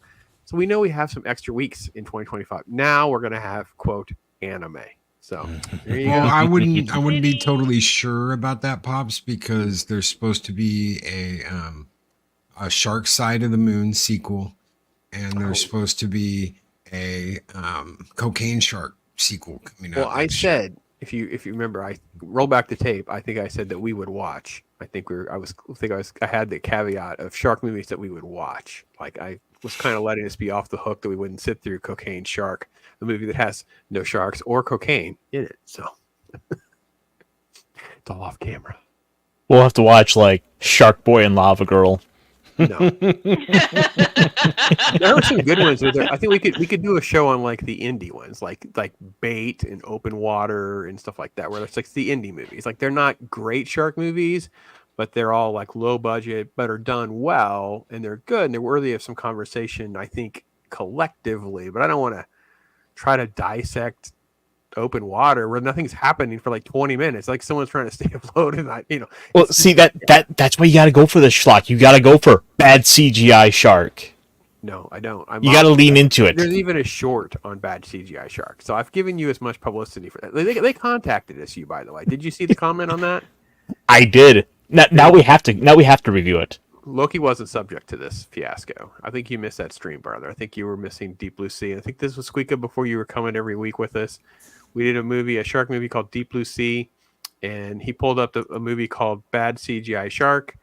we know we have some extra weeks in 2025. Now we're gonna have quote anime. So there you Well, go. I wouldn't be totally sure about that, Pops, because there's supposed to be a Shark Side of the Moon sequel, and there's supposed to be a cocaine shark sequel coming out. Well, I next year. said if you remember, I roll back the tape. I think I said that we would watch. I had the caveat of shark movies that we would watch. Like I was kind of letting us be off the hook that we wouldn't sit through Cocaine Shark, the movie that has no sharks or cocaine in it. So it's all off camera. We'll have to watch like Shark Boy and Lava Girl. No. There were some good ones. I think we could do a show on like the indie ones, like Bait and Open Water and stuff like that, where it's like the indie movies. Like they're not great shark movies, but they're all like low budget, but are done well and they're good and they're worthy of some conversation, I think, collectively. But I don't want to try to dissect Open Water where nothing's happening for like 20 minutes. Like someone's trying to stay afloat and Well, see that's why you got to go for the schlock. You got to go for bad CGI shark. No, I don't. You got to lean into it. There's even a short on bad CGI shark. So I've given you as much publicity for that. They contacted us, by the way. Did you see the comment on that? I did. Now we have to review it. Loki wasn't subject to this fiasco. I think you missed that stream, brother. I think you were missing Deep Blue Sea. I think this was SQUEEKA before you were coming every week with us. We did a shark movie called Deep Blue Sea, and he pulled up a movie called Bad CGI Shark.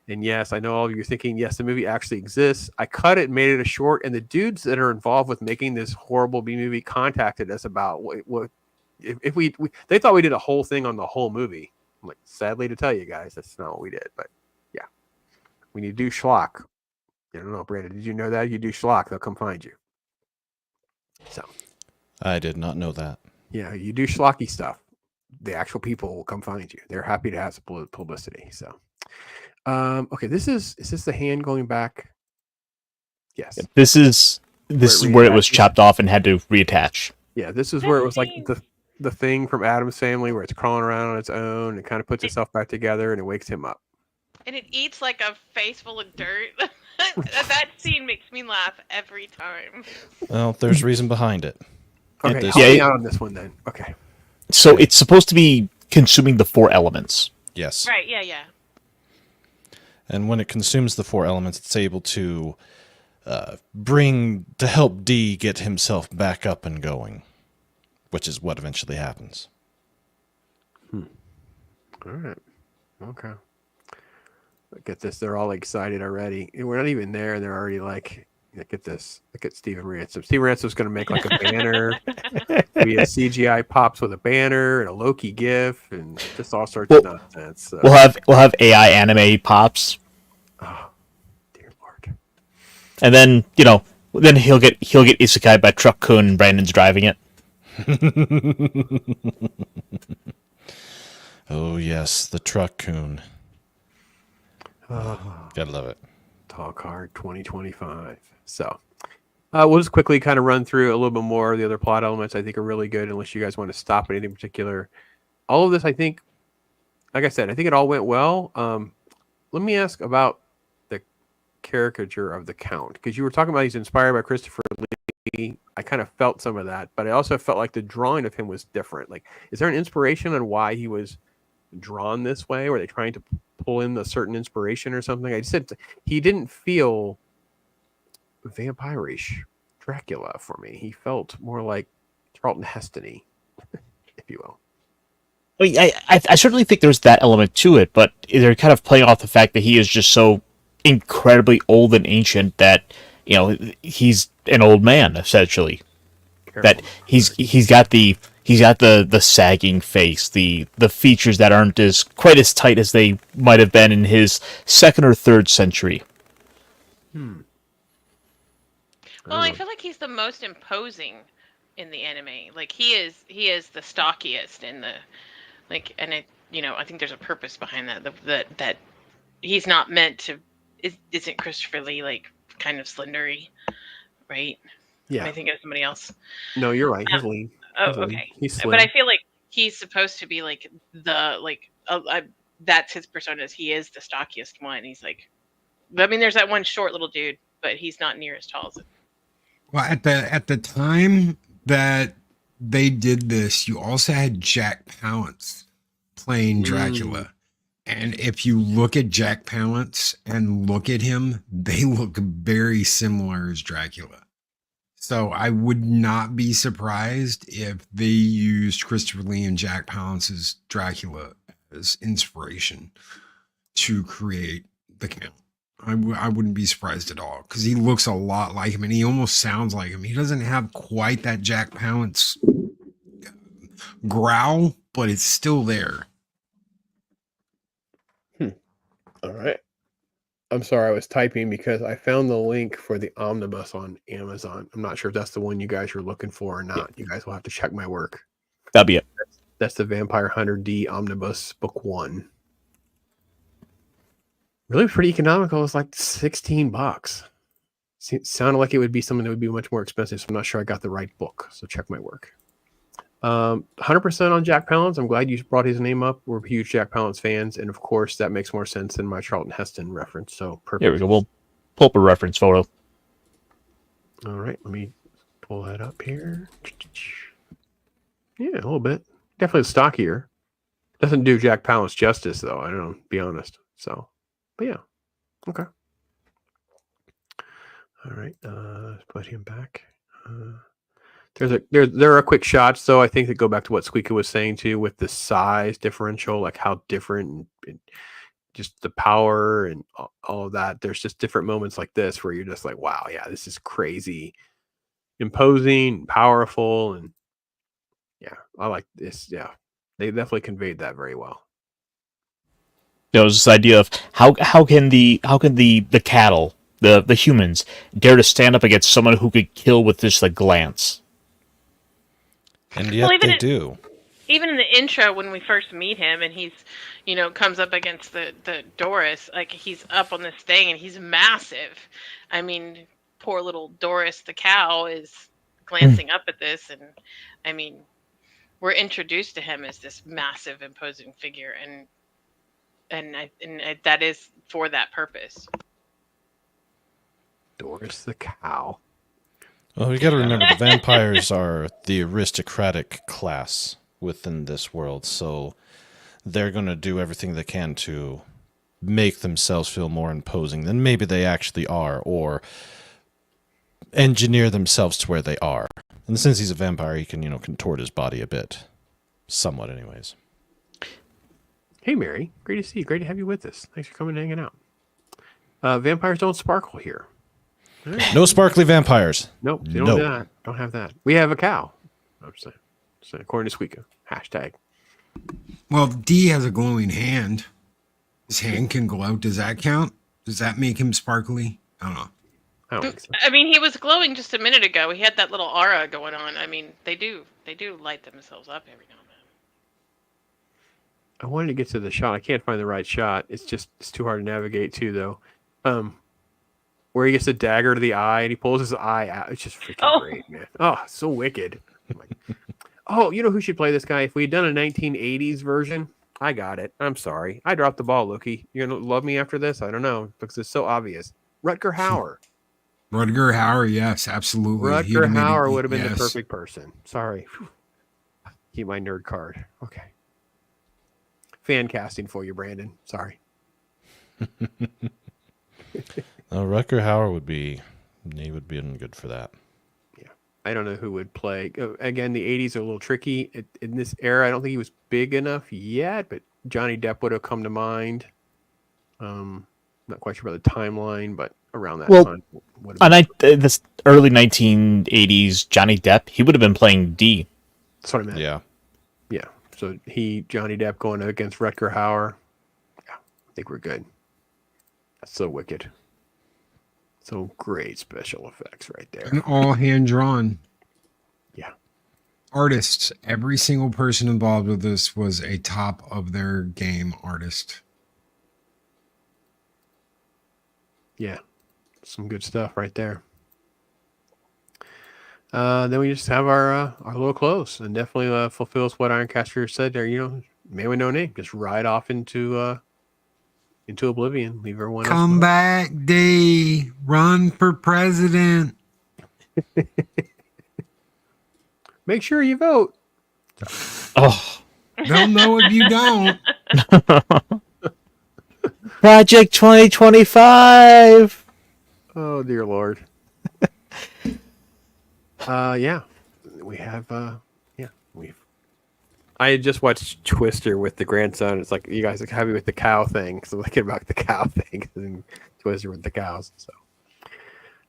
And yes, I know all of you are thinking, yes, the movie actually exists. I cut it, made it a short, and the dudes that are involved with making this horrible B movie contacted us about what if we they thought we did a whole thing on the whole movie. I'm like, sadly to tell you guys, that's not what we did. But yeah, when you do schlock, I don't know, Brandon, did you know that? You do schlock, they'll come find you. So I did not know that. yeah, you do schlocky stuff, the actual people will come find you. They're happy to have some publicity. So okay, is this the hand going back? Yes. This is where it was chopped off and had to reattach. Yeah, this is where it was like the thing from Addams Family where it's crawling around on its own and kind of puts itself back together and it wakes him up. And it eats like a face full of dirt. That scene makes me laugh every time. Well, there's reason behind it. Okay, It help me out on this one then. Okay. So it's supposed to be consuming the 4 elements. Yes. Right, yeah. And when it consumes the 4 elements, it's able to help D get himself back up and going, which is what eventually happens. All right. Okay. Look at this. They're all excited already. We're not even there, and they're already like, look at this. Look at Steven Ransom. Steven Ransom's going to make like a banner. We have CGI pops with a banner and a Loki GIF and just all sorts of nonsense. So. We'll have AI anime pops. Oh, dear Lord. And then, then he'll get isekai by Truck Kun and Brandon's driving it. Oh, yes, the Truck Kun. Gotta love it. Talk Hard 2025. So we'll just quickly kind of run through a little bit more of the other plot elements I think are really good, unless you guys want to stop at any particular. All of this, I think, like I said, I think it all went well. Let me ask about the caricature of the Count, because you were talking about he's inspired by Christopher Lee. I kind of felt some of that, but I also felt like the drawing of him was different. Like, is there an inspiration on why he was drawn this way? Or are they trying to pull in a certain inspiration or something? I just said he didn't feel vampirish Dracula for me. He felt more like Charlton Heston-y, if you will. I certainly think there's that element to it, but they're kind of playing off the fact that he is just so incredibly old and ancient that he's an old man essentially. Careful. That he's got the sagging face, the features that aren't quite as tight as they might have been in his 2nd or 3rd century. Well, I feel like he's the most imposing in the anime. Like he is the stockiest in the and it I think there's a purpose behind that. That he's not meant to. Isn't Christopher Lee like kind of slendery, right? Yeah. Am I thinking of somebody else? No, you're right. He's lean. Oh, He's lean. okay. He's slim. But I feel like he's supposed to be like that's his persona. He is the stockiest one. He's like, I mean, there's that one short little dude, but he's not near as tall as it. Well, at the time that they did this, you also had Jack Palance playing Dracula. And if you look at Jack Palance and look at him, they look very similar as Dracula. So I would not be surprised if they used Christopher Lee and Jack Palance's Dracula as inspiration to create the Count. I wouldn't be surprised at all because he looks a lot like him and he almost sounds like him. He doesn't have quite that Jack Palance growl, but it's still there. All right. I'm sorry, I was typing because I found the link for the omnibus on Amazon. I'm not sure if that's the one you guys are looking for or not. You guys will have to check my work. That'll be it. That's the Vampire Hunter D Omnibus Book 1. Really pretty economical. It's like $16. It sounded like it would be something that would be much more expensive, so I'm not sure I got the right book. So check my work. 100% on Jack Palance. I'm glad you brought his name up. We're huge Jack Palance fans, and of course, that makes more sense than my Charlton Heston reference. So perfect. Here we go. We'll pull up a reference photo. All right, let me pull that up here. Yeah, a little bit. Definitely stockier. Doesn't do Jack Palance justice, though. I don't know, be honest. So, but yeah, okay. All right, let's put him back. There are quick shots, though, I think that go back to what SQUEEKA was saying too, with the size differential, like how different and just the power and all of that. There's just different moments like this where you're just like, wow, yeah, this is crazy, imposing, powerful, and yeah, I like this. Yeah, they definitely conveyed that very well. It was this idea of how can the cattle, the humans, dare to stand up against someone who could kill with just a glance. And yet they do. Even in the intro, when we first meet him, and he's, comes up against the Doris, like he's up on this thing, and he's massive. I mean, poor little Doris the cow is glancing up at this, and I mean, we're introduced to him as this massive, imposing figure, and that is for that purpose. Doris the cow. Well, we got to remember the vampires are the aristocratic class within this world, so they're going to do everything they can to make themselves feel more imposing than maybe they actually are, or engineer themselves to where they are. And since he's a vampire, he can, contort his body a bit. Somewhat, anyways. Hey, Mary. Great to see you. Great to have you with us. Thanks for coming and hanging out. Vampires don't sparkle here. Right. No sparkly vampires. Nope. They don't do that. Don't have that. We have a cow. I'm saying. So according to SQUEEKA. Hashtag. Well, D has a glowing hand. His hand can glow. Does that count? Does that make him sparkly? I don't know. I don't think so. I mean, he was glowing just a minute ago. He had that little aura going on. I mean, they do light themselves up every now and then. I wanted to get to the shot. I can't find the right shot. It's too hard to navigate too, though. Where he gets the dagger to the eye and he pulls his eye out. It's just freaking great, man. Oh, so wicked. Oh, you know who should play this guy? If we had done a 1980s version, I got it. I'm sorry. I dropped the ball, Loki. You're going to love me after this? I don't know, because it's so obvious. Rutger Hauer. Rutger Hauer, yes, absolutely. Rutger Hauer would have been the perfect person. Sorry. Keep my nerd card. Okay. Fan casting for you, Brandon. Sorry. Rutger Hauer would be good for that. Yeah. I don't know who would play. Again, the 80s are a little tricky. In this era, I don't think he was big enough yet, but Johnny Depp would have come to mind. Not quite sure about the timeline, but around that time. This early 1980s Johnny Depp, he would have been playing D. That's what I meant. Yeah. Yeah. So Johnny Depp going against Rutger Hauer. Yeah, I think we're good. That's so wicked. So great special effects right there. And all hand drawn. Yeah. Artists. Every single person involved with this was a top of their game artist. Yeah. Some good stuff right there. Then we just have our little close, and definitely fulfills what Ironcaster said there. Man with no name, just ride off into oblivion, leave everyone else. Come back, D. Run for president. Make sure you vote. Oh, They'll know if you don't. Project 2025. Oh dear Lord. Yeah, we have. Yeah, we've. I had just watched Twister with the grandson. It's like you guys are happy with the cow thing, so I'm thinking about the cow thing and Twister with the cows. So,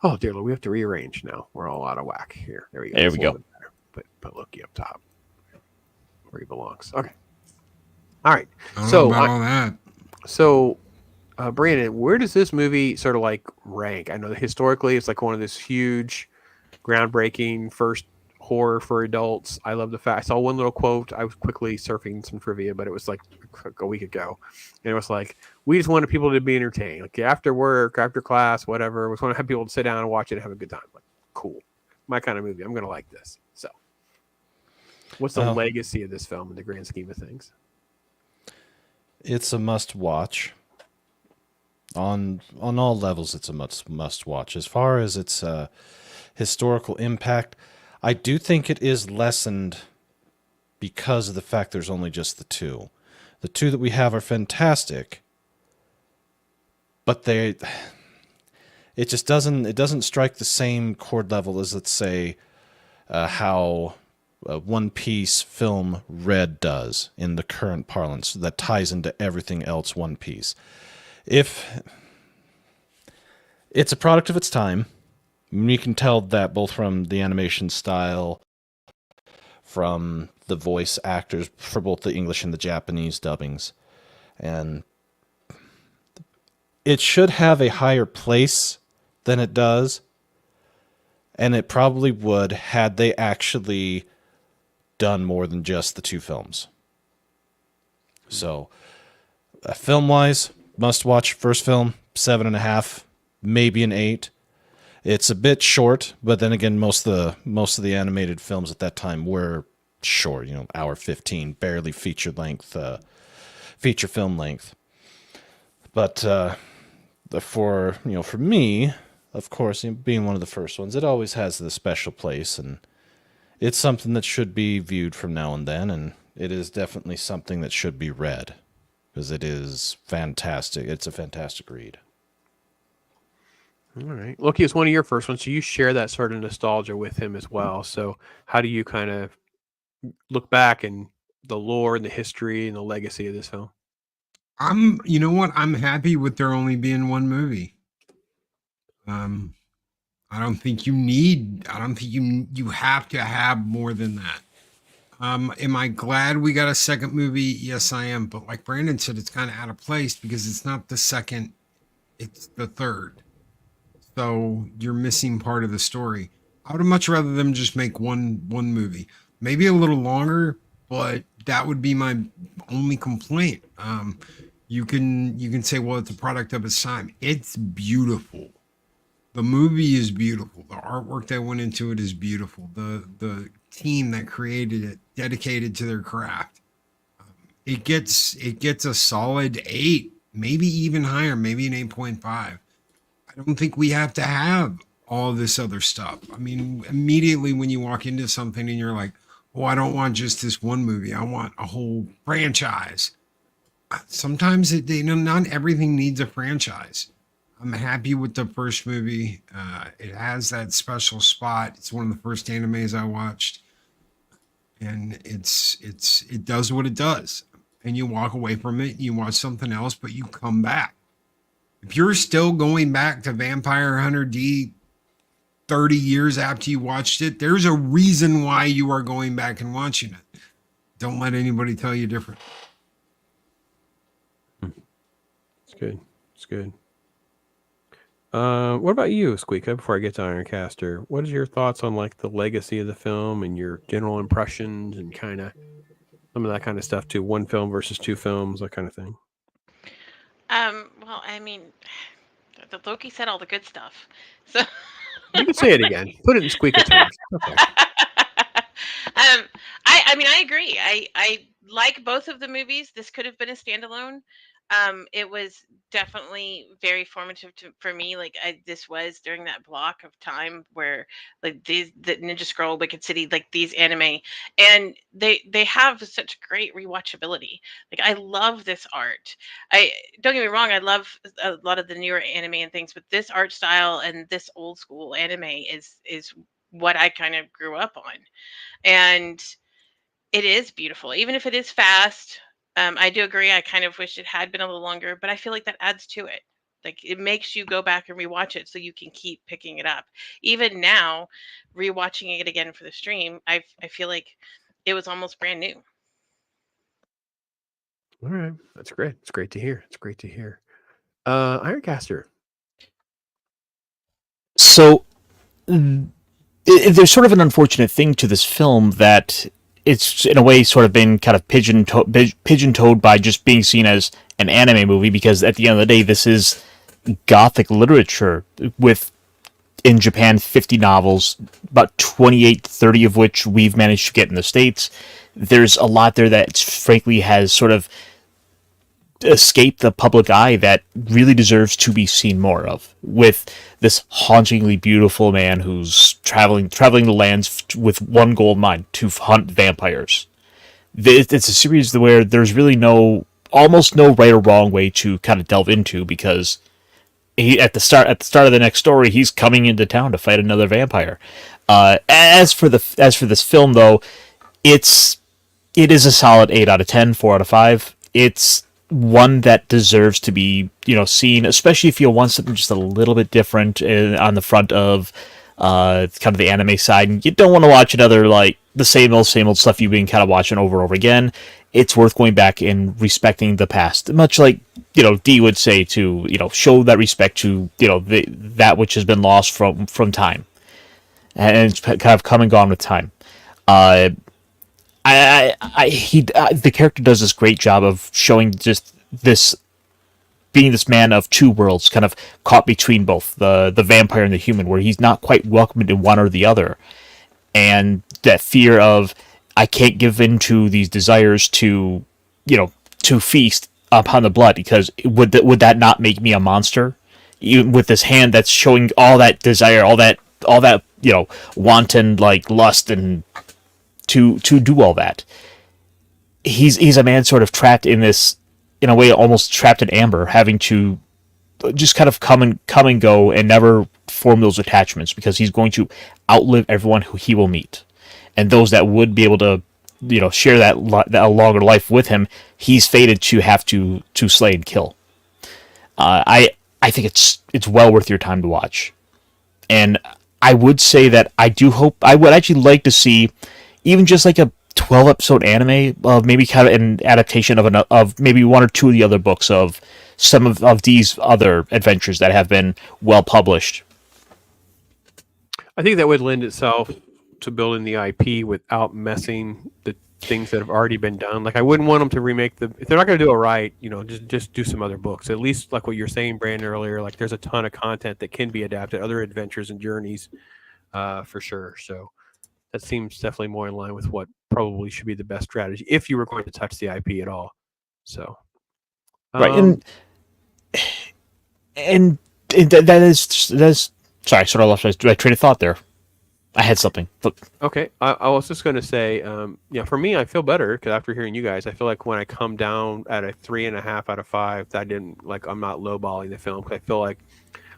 oh dear Lord, we have to rearrange now. We're all out of whack here. There we go. There That's we a go. little bit better. Put Loki up top where he belongs. Okay. All right. I don't So know about all that. So, Brandon, where does this movie sort of like rank? I know that historically it's like one of this huge, groundbreaking first horror for adults. I love the fact I saw one little quote. I was quickly surfing some trivia, but it was like a week ago, and it was like we just wanted people to be entertained, like after work, after class, whatever. We just want to have people to sit down and watch it and have a good time. Like, cool, my kind of movie. I'm gonna like this. So, what's the Well, legacy of this film in the grand scheme of things? It's a must watch. On all levels, it's a must watch. As far as its historical impact, I do think it is lessened because of the fact there's only just the two. The two that we have are fantastic, but it just doesn't strike the same chord level as, let's say, how One Piece film Red does in the current parlance that ties into everything else One Piece. If it's a product of its time, you can tell that both from the animation style, from the voice actors for both the English and the Japanese dubbings, and it should have a higher place than it does, and it probably would had they actually done more than just the two films. So, film-wise, must-watch first film, 7.5, maybe an 8. It's a bit short, but then again, most of the animated films at that time were short, hour 15, barely feature film length. But for me, of course, being one of the first ones, it always has this special place, and it's something that should be viewed from now and then, and it is definitely something that should be read, because it is fantastic. It's a fantastic read. All right. Loki is one of your first ones, so you share that sort of nostalgia with him as well. So how do you kind of look back and the lore and the history and the legacy of this film? You know what? I'm happy with there only being one movie. I don't think you have to have more than that. Am I glad we got a second movie? Yes, I am. But like Brandon said, it's kind of out of place because it's not the second, it's the third. So you're missing part of the story. I would have much rather them just make one movie, maybe a little longer, but that would be my only complaint. You can say, well, it's a product of its time. It's beautiful. The movie is beautiful. The artwork that went into it is beautiful. The team that created it, dedicated to their craft. It gets a solid 8, maybe even higher, maybe an 8.5. I don't think we have to have all this other stuff. I mean, immediately when you walk into something and you're like, oh, I don't want just this one movie. I want a whole franchise. Sometimes not everything needs a franchise. I'm happy with the first movie. It has that special spot. It's one of the first animes I watched, and it does what it does. And you walk away from it, you watch something else, but you come back. If you're still going back to Vampire Hunter D 30 years after you watched it, there's a reason why you are going back and watching it. Don't let anybody tell you different. It's good. It's good. What about you, SQUEEKA, before I get to Ironcaster? What is your thoughts on like the legacy of the film and your general impressions and kind of some of that kind of stuff too? One film versus two films, that kind of thing. Well, I mean, the Loki said all the good stuff. So You can say it again. Put it in SQUEEKA terms. Okay. I mean, I agree. I like both of the movies. This could have been a standalone. It was definitely very formative for me. Like this was during that block of time where like the Ninja Scroll, Wicked City, like these anime, and they have such great rewatchability. Like I love this art. I don't get me wrong, I love a lot of the newer anime and things, but this art style and this old school anime is what I kind of grew up on. And it is beautiful, even if it is fast. I do agree. I kind of wish it had been a little longer, but I feel like that adds to it. Like it makes you go back and rewatch it so you can keep picking it up. Even now, rewatching it again for the stream, I feel like it was almost brand new. All right, that's great. It's great to hear. It's great to hear. Ironcaster. So there's sort of an unfortunate thing to this film that it's in a way sort of been kind of pigeon-toed by just being seen as an anime movie, because at the end of the day, this is Gothic literature with, in Japan, 50 novels, about 28, 30 of which we've managed to get in the States. There's a lot there that frankly has sort of escaped the public eye that really deserves to be seen more of, with this hauntingly beautiful man who's traveling the lands with one gold mine, to hunt vampires. It's a series where there's really almost no right or wrong way to kind of delve into, because at the start of the next story, he's coming into town to fight another vampire. As for this film, though, it is a solid 8 out of 10, 4 out of 5. It's one that deserves to be, seen, especially if you want something just a little bit different on the front of kind of the anime side, and you don't want to watch another like the same old stuff you've been kind of watching over and over again. It's worth going back and respecting the past, much like Dee would say, to show that respect to that which has been lost from time, and it's kind of come and gone with time. The character does this great job of showing just this, being this man of two worlds, kind of caught between both the vampire and the human, where he's not quite welcomed in one or the other, and that fear of, I can't give in to these desires to feast upon the blood, because would that not make me a monster? Even with this hand that's showing all that desire, all that wanton like lust, and to do all that. He's a man sort of trapped in this, in a way, almost trapped in amber, having to just kind of come and go and never form those attachments, because he's going to outlive everyone who he will meet, and those that would be able to share that longer life with him, he's fated to have to slay and kill. I think it's well worth your time to watch, and I would say that I would actually like to see even just like a 12 episode anime of maybe kind of an adaptation of maybe one or two of the other books of some of these other adventures that have been well published. I think that would lend itself to building the IP without messing the things that have already been done. Like, I wouldn't want them to remake if they're not going to do it right, just do some other books. At least like what you're saying, Brandon, earlier, like there's a ton of content that can be adapted, other adventures and journeys, for sure. So that seems definitely more in line with what probably should be the best strategy if you were going to touch the IP at all. So, right, and that is sorry, I sort of lost my train of thought there. I had something, but okay. I was just going to say, for me, I feel better because after hearing you guys, I feel like when I come down at a 3.5 out of 5, that didn't I'm not lowballing the film, because I feel like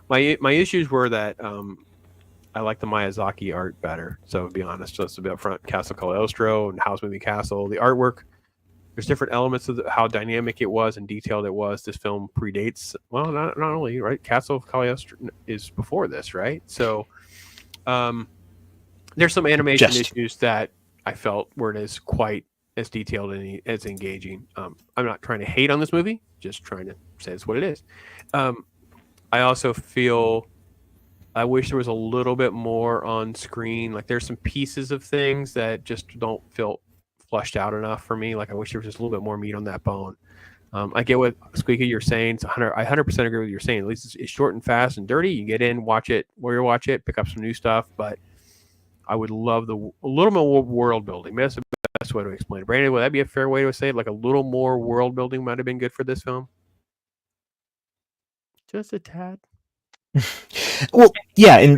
my issues were that I like the Miyazaki art better. So to be honest, just to be upfront, Castle Cagliostro and House Moving Castle, the artwork, there's different elements of how dynamic it was and detailed it was. This film predates, well, not only, right? Castle Cagliostro is before this, right? So there's some animation issues that I felt weren't as quite as detailed and as engaging. I'm not trying to hate on this movie, just trying to say it's what it is. I also feel I wish there was a little bit more on screen. Like, there's some pieces of things that just don't feel flushed out enough for me. Like, I wish there was just a little bit more meat on that bone. I get what SQUEEKA you're saying. I 100% agree with what you're saying. At least it's short and fast and dirty. You get in, watch it, pick up some new stuff. But I would love a little more world building. Maybe that's the best way to explain it. Brandon, would that be a fair way to say it? Like, a little more world building might have been good for this film. Just a tad. Well, yeah,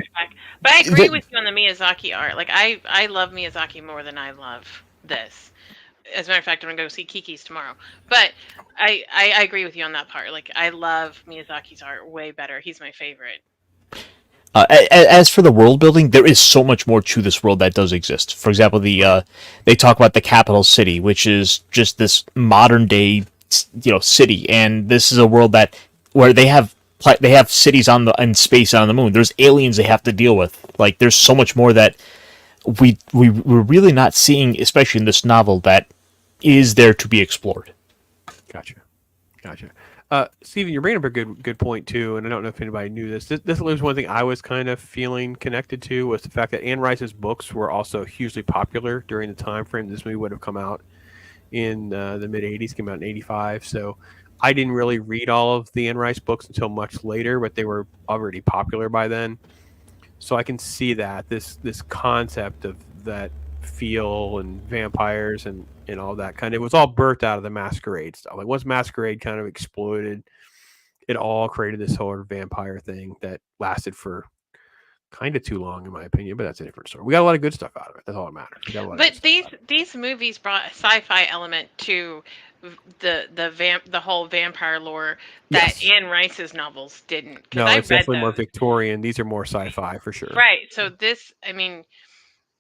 but I agree with you on the Miyazaki art. Like, I love Miyazaki more than I love this. As a matter of fact, I'm gonna go see Kiki's tomorrow. But I agree with you on that part. Like, I love Miyazaki's art way better. He's my favorite. As for the world building, there is so much more to this world that does exist. For example, they talk about the capital city, which is just this modern day, city, and this is a world where they have cities in space and on the moon. There's aliens they have to deal with. Like, there's so much more that we're really not seeing, especially in this novel, that is there to be explored. Gotcha. Steven, you're bringing up a good point too, and I don't know if anybody knew this. This was one thing I was kind of feeling connected to, was the fact that Anne Rice's books were also hugely popular during the time frame this movie would have come out in the mid '80s. Came out in '85, so I didn't really read all of the Anne Rice books until much later, but they were already popular by then. So I can see that this concept of that feel and vampires and all that kind of, it was all birthed out of the Masquerade stuff. Like, once Masquerade kind of exploded, it all created this whole vampire thing that lasted for kind of too long, in my opinion, but that's a different story. We got a lot of good stuff out of it. That's all that matters. But these movies brought a sci-fi element to the whole vampire lore that Anne Rice's novels didn't. No, it's definitely more Victorian. These are more sci-fi for sure. Right. So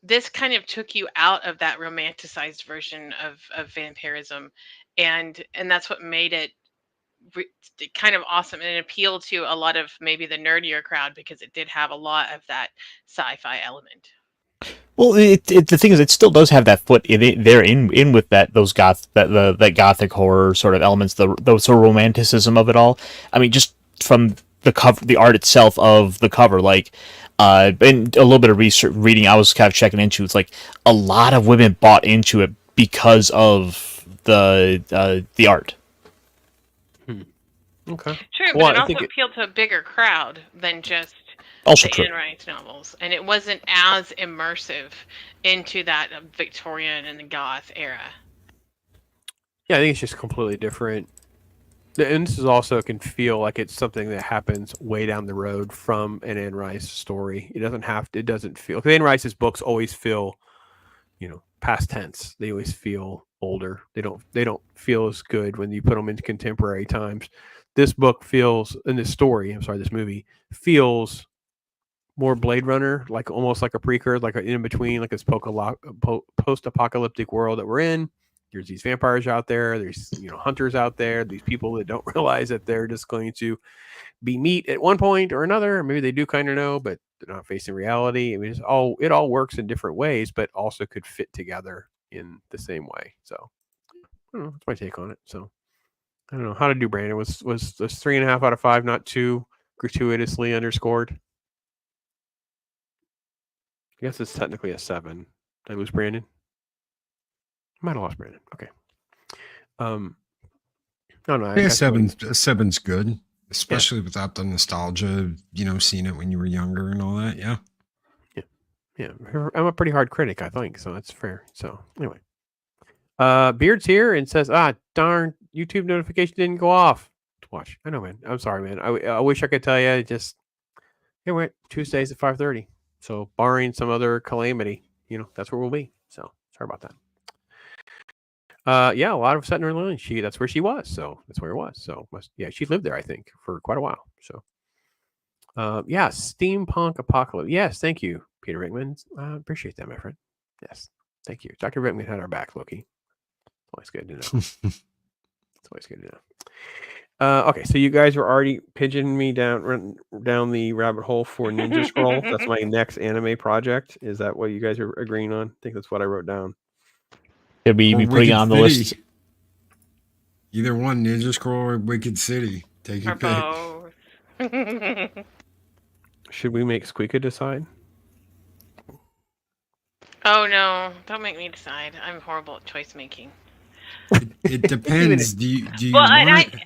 this kind of took you out of that romanticized version of vampirism, and that's what made it kind of awesome, and it appealed to a lot of maybe the nerdier crowd because it did have a lot of that sci-fi element. Well, the thing is, it still does have that foot in with those that gothic horror sort of elements, the sort of romanticism of it all. I mean, just from the cover, the art itself of the cover, like. And a little bit of reading I was kind of checking into, it's like a lot of women bought into it because of the art. Okay. True, but it also appealed to a bigger crowd than just the Anne Rice novels, and it wasn't as immersive into that Victorian and the Goth era. Yeah, I think it's just completely different. And this is also can feel like it's something that happens way down the road from an Anne Rice story. It doesn't feel. Anne Rice's books always feel, past tense. They always feel older. They don't feel as good when you put them into contemporary times. This book feels, this movie feels more Blade Runner, like almost like a precursor, like an in between, like this post-apocalyptic world that we're in. There's these vampires out there. There's hunters out there. These people that don't realize that they're just going to be meat at one point or another. Maybe they do kind of know, but they're not facing reality. I mean, it all works in different ways, but also could fit together in the same way. So I don't know. That's my take on it. So I don't know how to do. Brandon was 3.5 out of 5, not too gratuitously underscored. I guess it's technically a 7. Did I lose Brandon? Might have lost Brandon. Okay. No. Yeah, seven's good, especially without the nostalgia of, seeing it when you were younger and all that. Yeah. Yeah. I'm a pretty hard critic, I think, so that's fair. So anyway, Beard's here and says, darn, YouTube notification didn't go off to watch. I know, man. I'm sorry, man. I wish I could tell you. Just it went Tuesdays at 5:30. So barring some other calamity, that's where we'll be. So sorry about that. Yeah, a lot of setting her line. That's where she was. So that's where it was. So she lived there, I think, for quite a while. So steampunk apocalypse. Yes, thank you, Peter Rickman. Appreciate that, my friend. Yes, thank you. Dr. Rickman had our back, Loki. It's always good to know. It's always good to know. Okay, so you guys were already pigeoning me down the rabbit hole for Ninja Scroll. That's my next anime project. Is that what you guys are agreeing on? I think that's what I wrote down. Could we be putting on the list? Either one, Ninja Scroll or Wicked City. Take your pick. Should we make SQUEEKA decide? Oh no! Don't make me decide. I'm horrible at choice making. It depends. Do you want it?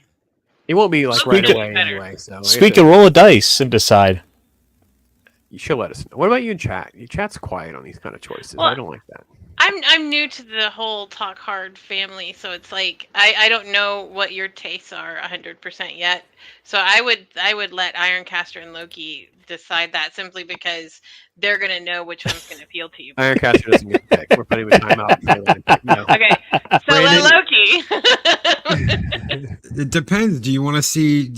It won't be like right away anyway. So SQUEEKA, roll a dice and decide. You should let us know. What about you in chat? Your chat's quiet on these kind of choices. Well, I don't like that. I'm new to the whole Talk Hard family, so it's like I don't know what your tastes are 100% yet. So I would let Ironcaster and Loki decide that simply because they're gonna know which one's gonna appeal to you. Ironcaster doesn't get to pick. We're putting him in timeout. Okay, so let Loki. It depends. Do you want to see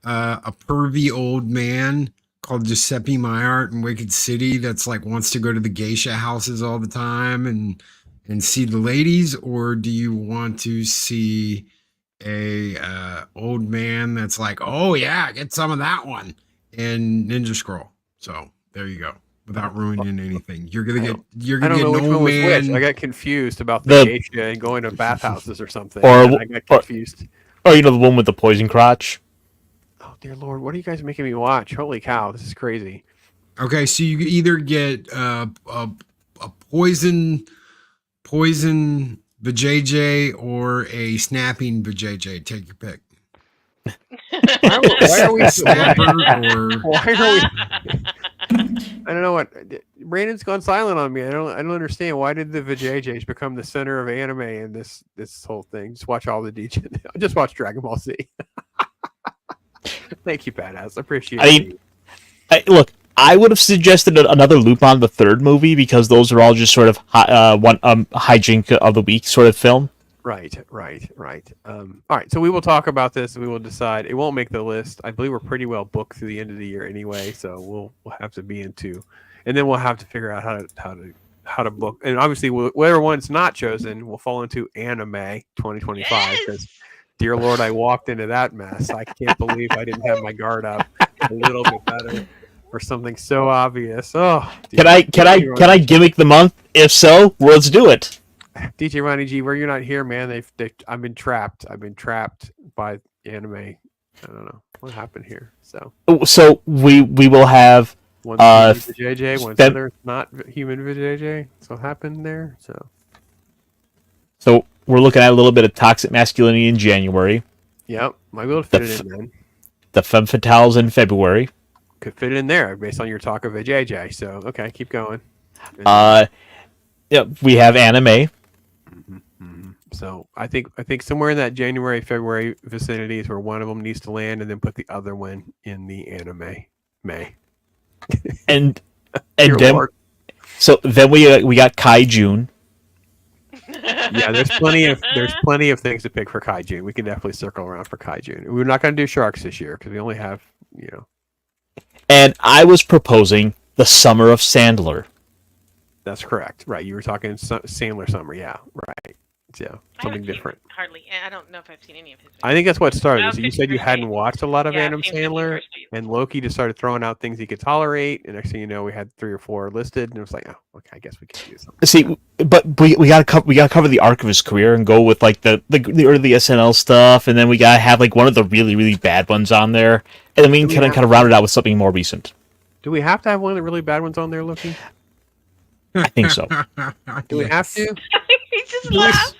a pervy old man called Giuseppe Maiart in Wicked City that's like wants to go to the geisha houses all the time and see the ladies, or do you want to see a old man that's like, oh yeah, get some of that one in Ninja Scroll? So there you go. Without ruining anything, you're gonna get I don't know which an one old was which. man. I got confused about the geisha and going to bathhouses or something. Or- and I got confused. Oh, you know the one with the poison crotch? Oh dear Lord, what are you guys making me watch? Holy cow, this is crazy. Okay, so you could either get a poison vajayjay or a snapping vajayjay. Take your pick. Why are we? Snapper or Why are we? I don't know what. Brandon's gone silent on me. I don't understand. Why did the vajayjays become the center of anime in this whole thing? Just watch all the DJ. Just watch Dragon Ball Z. Thank you, badass. I appreciate it. Look, I would have suggested another Lupin the Third movie because those are all just sort of hijink of the week sort of film. Right. All right, so we will talk about this and we will decide. It won't make the list. I believe we're pretty well booked through the end of the year anyway, so we'll have to be into, and then we'll have to figure out how to book. And obviously, whatever one's not chosen will fall into anime 2025. Because, dear Lord, I walked into that mess. I can't believe I didn't have my guard up a little bit better for something so obvious. Oh, dude. Can I gimmick the month? If so, let's do it. DJ Ronnie G, where you're not here, man. I've been trapped. I've been trapped by anime. I don't know what happened here. So we will have one JJ, one other not human JJ. So happened there. So we're looking at a little bit of toxic masculinity in January. Yep, might be able to fit it in then. The femme fatales in February. Could fit it in there based on your talk of a JJ. So okay, keep going. Yeah, we have anime. So I think somewhere in that January, February vicinity is where one of them needs to land, and then put the other one in the anime May. And Dear then Lord. so then we got Kai June. Yeah, there's plenty of things to pick for Kaijun. We can definitely circle around for Kaijun. We're not going to do sharks this year because we only have And I was proposing the Summer of Sandler. That's correct. Right, you were talking Sandler Summer. Yeah, right. Yeah, something different. I don't know if I've seen any of his. I think that's what started. Oh, Is you said you 50 hadn't First watched a lot of Adam I've seen 50 Sandler, First Dates. and Loki just started throwing out things he could tolerate, and next thing you know, we had 3 or 4 listed, and it was like, oh, okay, I guess we could do something. See, but we gotta cover the arc of his career and go with like the early SNL stuff, and then we gotta have like one of the really, really bad ones on there, and then we can kind of round it out with something more recent. Do we have to have one of the really bad ones on there, Loki? I think so. Do we have to? He just laughs.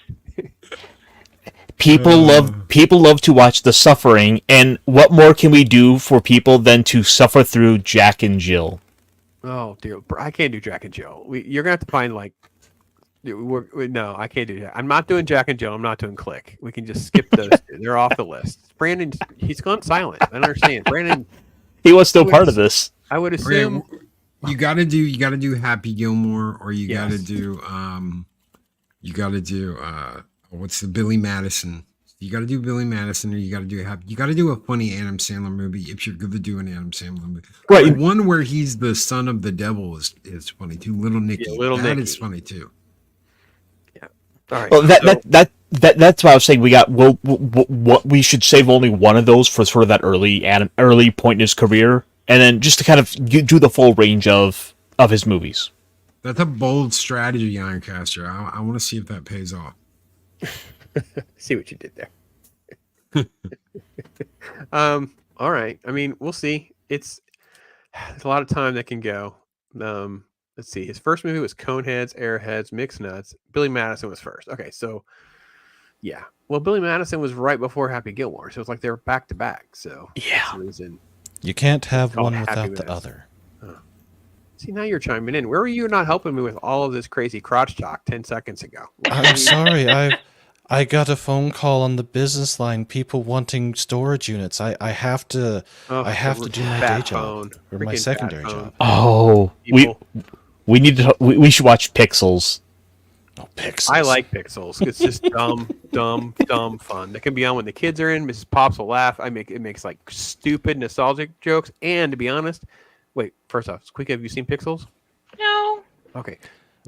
People love to watch the suffering, and what more can we do for people than to suffer through Jack and Jill? Oh dear, I can't do Jack and Jill. You're gonna have to find like. No, I can't do that. I'm not doing Jack and Jill. I'm not doing Click. We can just skip those. They're off the list. Brandon, he's gone silent. I don't understand. Brandon, He was still part of this. I would assume. You gotta do Happy Gilmore, or you Yes. gotta do what's the Billy Madison? You gotta do Billy Madison, or you gotta do a funny Adam Sandler movie if you're gonna do an Adam Sandler movie. Right. The one where he's the son of the devil is funny too. Little Nicky, Yeah, Little that Nicky. is funny too. All right. Well, that's why I was saying what we should save only one of those for sort of that early point in his career, and then just to kind of do the full range of his movies. That's a bold strategy, Ironcaster. I want to see if that pays off. See what you did there. All right. I mean, we'll see. There's a lot of time that can go. Let's see. His first movie was Coneheads, Airheads, Mixed Nuts. Billy Madison was first. Okay, so yeah. Well, Billy Madison was right before Happy Gilmore, so it's like they were back to back. So Yeah. that's the reason. You can't have called one Happy without the Madison. other. See, now you're chiming in. Where were you not helping me with all of this crazy crotch talk 10 seconds ago? I'm sorry. I got a phone call on the business line. People wanting storage units. I have to. Oh, I have to do my bat day job phone. or my Freaking secondary bat phone. job. Oh, People. we should watch Pixels. Oh, Pixels. I like Pixels. It's just dumb fun. That can be on when the kids are in. Mrs. Pops will laugh. It makes like stupid nostalgic jokes. And to be honest, wait. First off, Squeak, have you seen Pixels? No. Okay.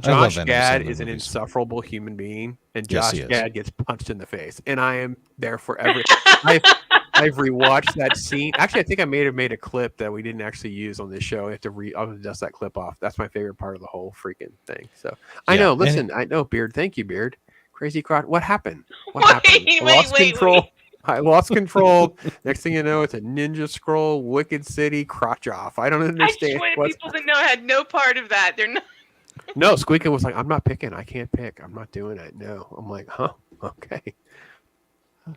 I love Josh Adam Gad Sandler is an movies. insufferable human being, and Yes, Josh he is. Gad gets punched in the face, and I am there for every. I've rewatched that scene. Actually, I think I may have made a clip that we didn't actually use on this show. I have to I'll dust that clip off. That's my favorite part of the whole freaking thing. So I Yeah, know. and Listen, I know, Beard. Thank you, Beard. Crazy crowd. What happened? What happened? I lost control. I lost control. Next thing you know, it's a ninja scroll, Wicked City, crotch off. I don't I understand. just wanted people to know I had no part of that. They're not. No, Squeaker was like, I'm not picking. I can't pick. I'm not doing it. No. I'm like, huh? Okay.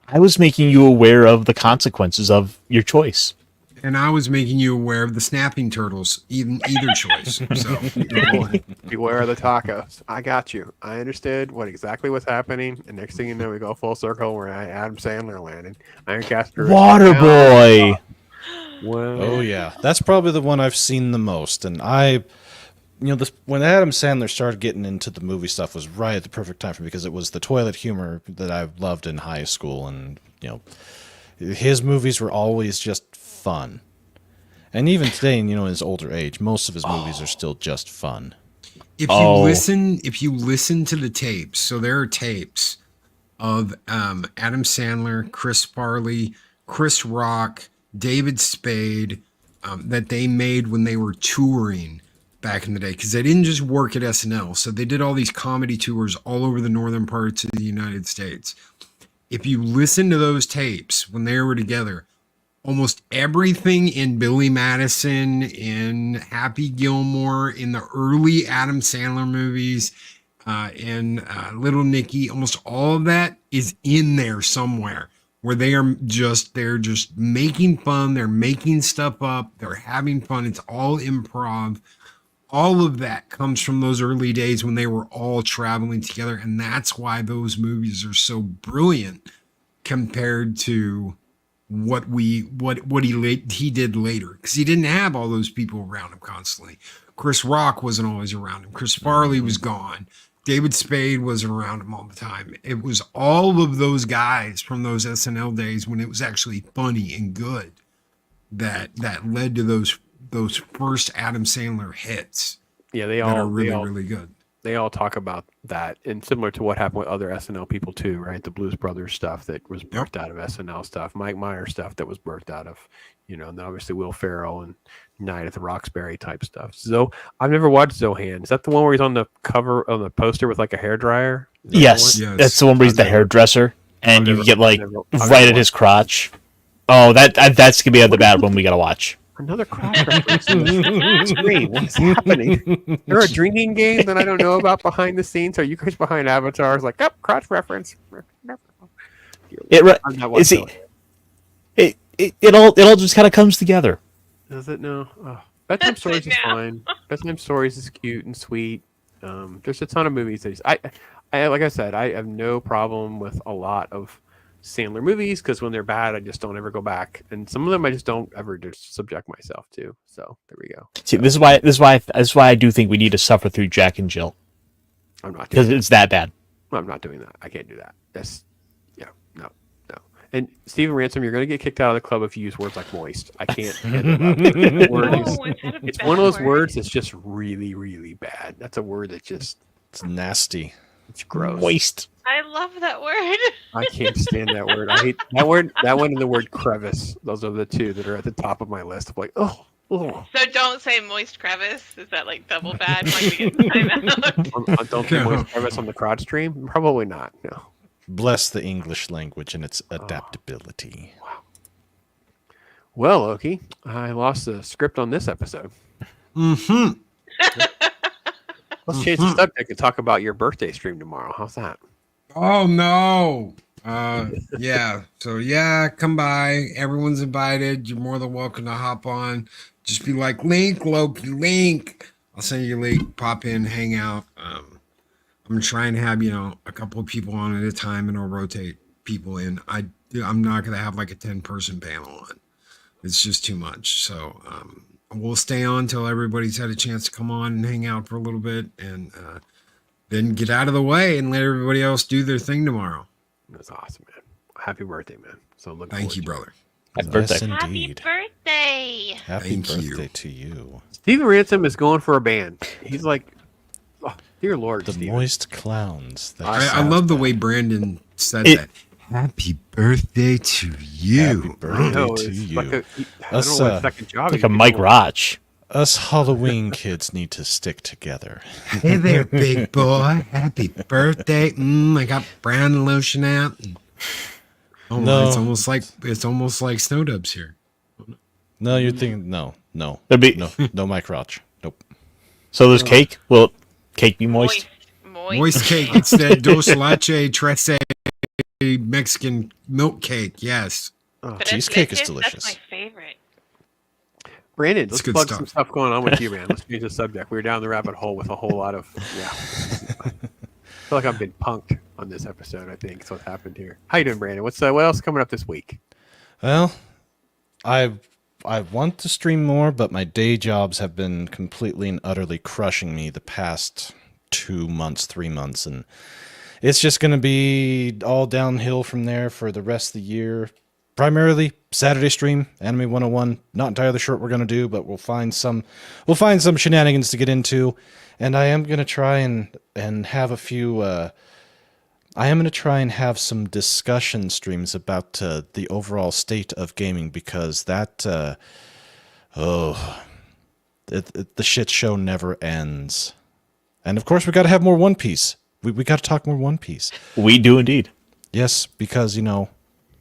I was making you aware of the consequences of your choice. And I was making you aware of the snapping turtles, either choice. So Beware of the tacos. I got you. I understood exactly what's happening. And next thing you know, we go full circle. We're at Adam Sandler landing. Ironcaster. Waterboy. Well, Oh yeah, that's probably the one I've seen the most, and when Adam Sandler started getting into the movie stuff was right at the perfect time for me because it was the toilet humor that I loved in high school, and his movies were always just fun, and even today, in his older age, most of his movies are still just fun. if you listen to the tapes, so there are tapes of Adam Sandler, Chris Farley, Chris Rock, David Spade that they made when they were touring back in the day, because they didn't just work at SNL. So they did all these comedy tours all over the northern parts of the United States. If you listen to those tapes when they were together, almost everything in Billy Madison, in Happy Gilmore, in the early Adam Sandler movies, in Little Nicky, almost all of that is in there somewhere, where they're just making fun, they're making stuff up, they're having fun. It's all improv. All of that comes from those early days when they were all traveling together, and that's why those movies are so brilliant compared to what he did later, because he didn't have all those people around him constantly. Chris Rock wasn't always around him. Chris Farley was gone. David Spade wasn't around him all the time. It was all of those guys from those SNL days when it was actually funny and good that led to those first Adam Sandler hits. yeah, That are really good. They all talk about that, and similar to what happened with other SNL people too, right? The Blues Brothers stuff that was birthed out of SNL stuff, Mike Myers stuff that was birthed out of, and then obviously Will Ferrell and Night at the Roxbury type stuff. So I've never watched Zohan. Is that the one where he's on the cover on the poster with like a hairdryer? Yes, Yes. that's the one where he's the hairdresser, and I've you get never right at his crotch. Oh, that's gonna be the bad one we gotta watch. Another crotch reference on the screen. What's happening? There are drinking games that I don't know about behind the scenes. Are you guys behind avatars? Like, crotch reference. I'm not watching It all just kind of comes together. Does it? No. Oh. Bedtime Stories is fine. Bedtime Stories is cute and sweet. There's a ton of movies that I like I said, I have no problem with a lot of Sandler movies, because when they're bad, I just don't ever go back, and some of them I just don't ever just subject myself to. So there we go. See, this is why I do think we need to suffer through Jack and Jill, I'm not because it's that bad. I'm not doing that. I can't do that. No. And Steven Ransom, you're going to get kicked out of the club if you use words like moist. I can't handle that word. It's one of those words that's just really, really bad. That's a word that just It's nasty. it's gross. Waste. I love that word. I can't stand that word. I hate that word. That one and the word crevice. Those are the two that are at the top of my list. Of like, oh. So don't say moist crevice. Is that like double bad? Like we get time out? Don't say moist crevice on the crotch stream? Probably not. No. Bless the English language and its adaptability. Well, Loki, I lost the script on this episode. Mm-hmm. Let's change the subject and talk about your birthday stream tomorrow. How's that? Oh no. Yeah. So yeah, come by. Everyone's invited. You're more than welcome to hop on. Just be like, Link, Loki, Link. I'll send you a link. Pop in, hang out. I'm trying to have, a couple of people on at a time, and I'll rotate people in. I'm not gonna have like a 10-person panel on. It's just too much. So we'll stay on till everybody's had a chance to come on and hang out for a little bit. And then get out of the way and let everybody else do their thing tomorrow. That's awesome, man. Happy birthday, man. So look. Thank you, brother. Happy Yes, birthday. indeed. Happy birthday! Happy Thank birthday you. to you. Steven Ransom is going for a band. He's like, oh, dear Lord, The Steven. moist clowns. That I sounds love the bad. way Brandon said It- that. Happy birthday to you. Happy birthday No, to it's you. like I don't Us, know what second job. Like he a could Mike do. Roch. Us Halloween kids need to stick together. Hey there, big boy. Happy birthday. I got brown lotion out. Oh, No. it's almost like snow dubs here. No, you're thinking no. That'd be- No Mike Roch. Nope. So there's cake. Will cake be moist? Moist cake. It's that dulce leche tresse Mexican milk cake. Yes. Oh, But Cheesecake is That's delicious. my favorite. Brandon, It's let's good plug stuff. some stuff going on with you, man. Let's change the subject. We're down the rabbit hole with a whole lot of I feel like I've been punked on this episode. I think is what's happened here. How you doing, Brandon? What else coming up this week? Well, I want to stream more, but my day jobs have been completely and utterly crushing me the past 2 months, 3 months, and it's just going to be all downhill from there for the rest of the year. Primarily Saturday stream, Anime 101. Not entirely sure what we're going to do, but we'll find some shenanigans to get into, and I am going to try and have a few I am going to try and have some discussion streams about the overall state of gaming, because that, the shit show never ends. And of course, we got to have more One Piece. We got to talk more One Piece. We do indeed. Yes, because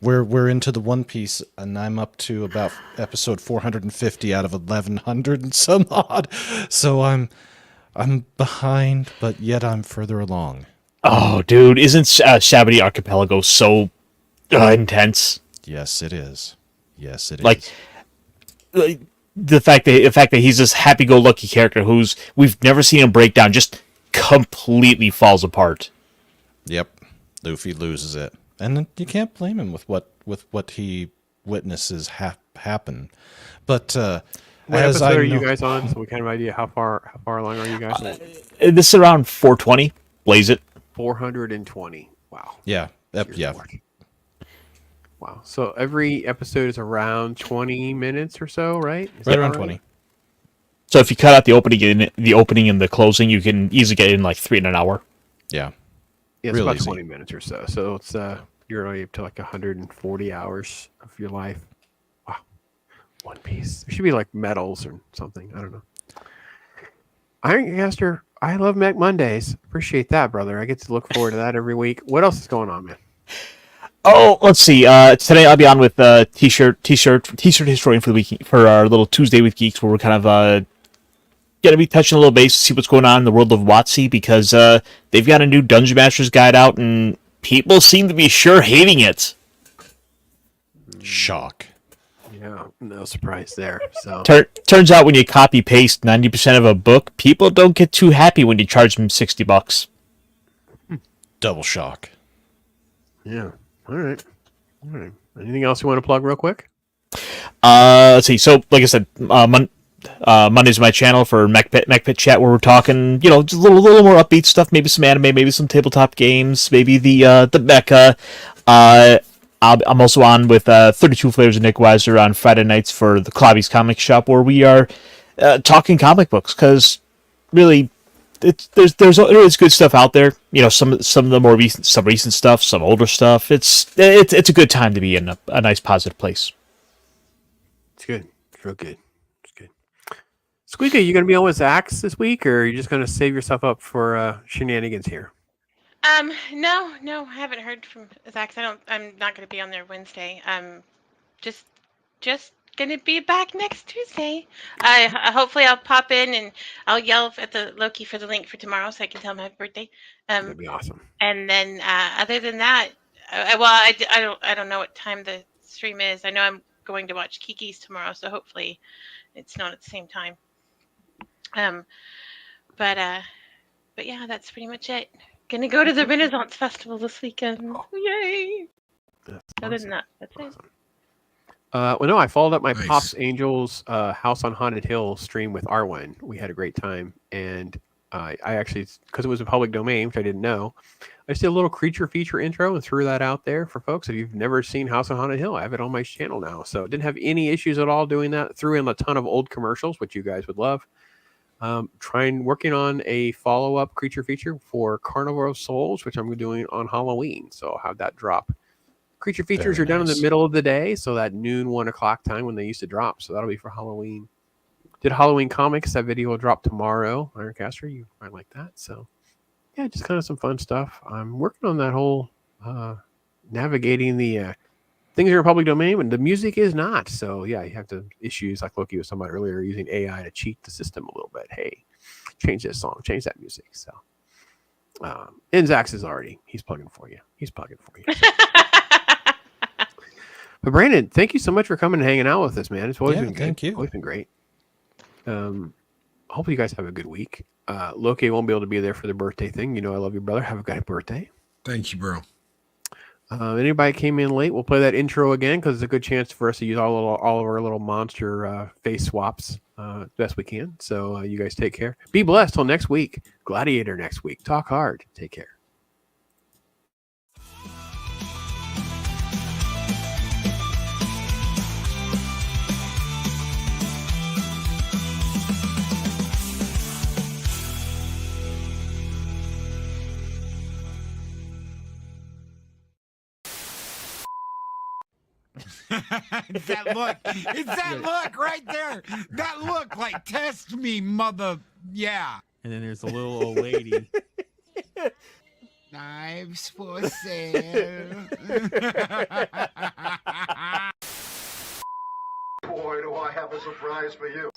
we're into the One Piece, and I'm up to about episode 450 out of 1100 and some odd. So I'm behind, but yet I'm further along. Oh, dude, isn't Shabby Archipelago so intense? Yes, it is. Yes, it is. Like the fact that he's this happy-go-lucky character who's we've never seen him break down, just completely falls apart. Yep, Luffy loses it, and then you can't blame him with what he witnesses happen. But What as episode I are you know- guys on? So we kind of idea how far along are you guys? This is around 420. Blaze it. 420. Wow. Yeah, Dear yeah. Lord. Wow. So every episode is around 20 minutes or so, right? Is Right that around 20. So if you cut out the opening and the closing, you can easily get in like 3 in an hour. Yeah, Yeah, it's Real about easy. 20 minutes or so. So it's you're only up to like 140 hours of your life. Wow. One Piece. There should be like medals or something. I don't know. Ironcaster, I love Mac Mondays. Appreciate that, brother. I get to look forward to that every week. What else is going on, man? Oh, let's see. Today I'll be on with t-shirt historian for the week for our little Tuesday with Geeks, where we're kind of going to be touching a little base to see what's going on in the world of WotC, because they've got a new Dungeon Master's Guide out, and people seem to be sure hating it. shock. Yeah, no surprise there. So Turns out when you copy paste 90% of a book, people don't get too happy when you charge them $60. Double shock. yeah. All right. Anything else you want to plug real quick? Let's see. So, like I said, Monday's my channel for Mech Pit Chat, where we're talking, just a little more upbeat stuff. Maybe some anime, maybe some tabletop games, maybe the mecha. I'm also on with 32 Flavors of Nick Weiser on Friday nights for the Klobby's Comic Shop, where we are talking comic books, because really, there's good stuff out there. Some of the more recent stuff, some older stuff. It's a good time to be in a nice positive place. It's good. It's real good. It's good. SQUEEKA, you going to be on with Zax this week, or are you just going to save yourself up for shenanigans here? No, I haven't heard from Zach. I'm not going to be on there Wednesday. Just going to be back next Tuesday. Hopefully I'll pop in and I'll yell at the Loki for the link for tomorrow, so I can tell him happy birthday. That'd be awesome. And then other than that, I don't know what time the stream is. I know I'm going to watch Kiki's tomorrow, so hopefully it's not at the same time. But yeah, that's pretty much it. Gonna go to the Renaissance Festival this weekend. Yay! That's Other awesome. than that, that's it. Awesome. Well, no, I followed up my Nice. Pops Angels House on Haunted Hill stream with Arwen. We had a great time, and I actually, because it was a public domain, which I didn't know, I just did a little creature feature intro and threw that out there for folks. If you've never seen House on Haunted Hill, I have it on my channel now. So didn't have any issues at all doing that. Threw in a ton of old commercials, which you guys would love. Working on a follow-up creature feature for Carnival of Souls, which I'm doing on Halloween. So I'll have that drop. Creature features Very are done in nice. the middle of the day, so that noon, 1 o'clock time when they used to drop. So that'll be for Halloween. Did Halloween comics. That video will drop tomorrow. Ironcaster, you might like that. So yeah, just kind of some fun stuff. I'm working on that whole navigating the things are in public domain, but the music is not. So yeah, you have to issues like Loki was talking about earlier, using AI to cheat the system a little bit. Hey, change this song, change that music. So and Zax is already, he's plugging for you. He's plugging for you. But Brandon, thank you so much for coming and hanging out with us, man. It's always been good. Thank you. Always been great. Hopefully you guys have a good week. Loki won't be able to be there for the birthday thing. You know I love you, brother. Have a great birthday. Thank you, bro. Anybody came in late, we'll play that intro again because it's a good chance for us to use all of our little monster face swaps best we can. So you guys take care. Be blessed till next week. Gladiator next week. Talk hard. Take care. It's that look. It's that look right there. That look like test me, mother. Yeah. And then there's a little old lady. Knives for sale. Boy, do I have a surprise for you.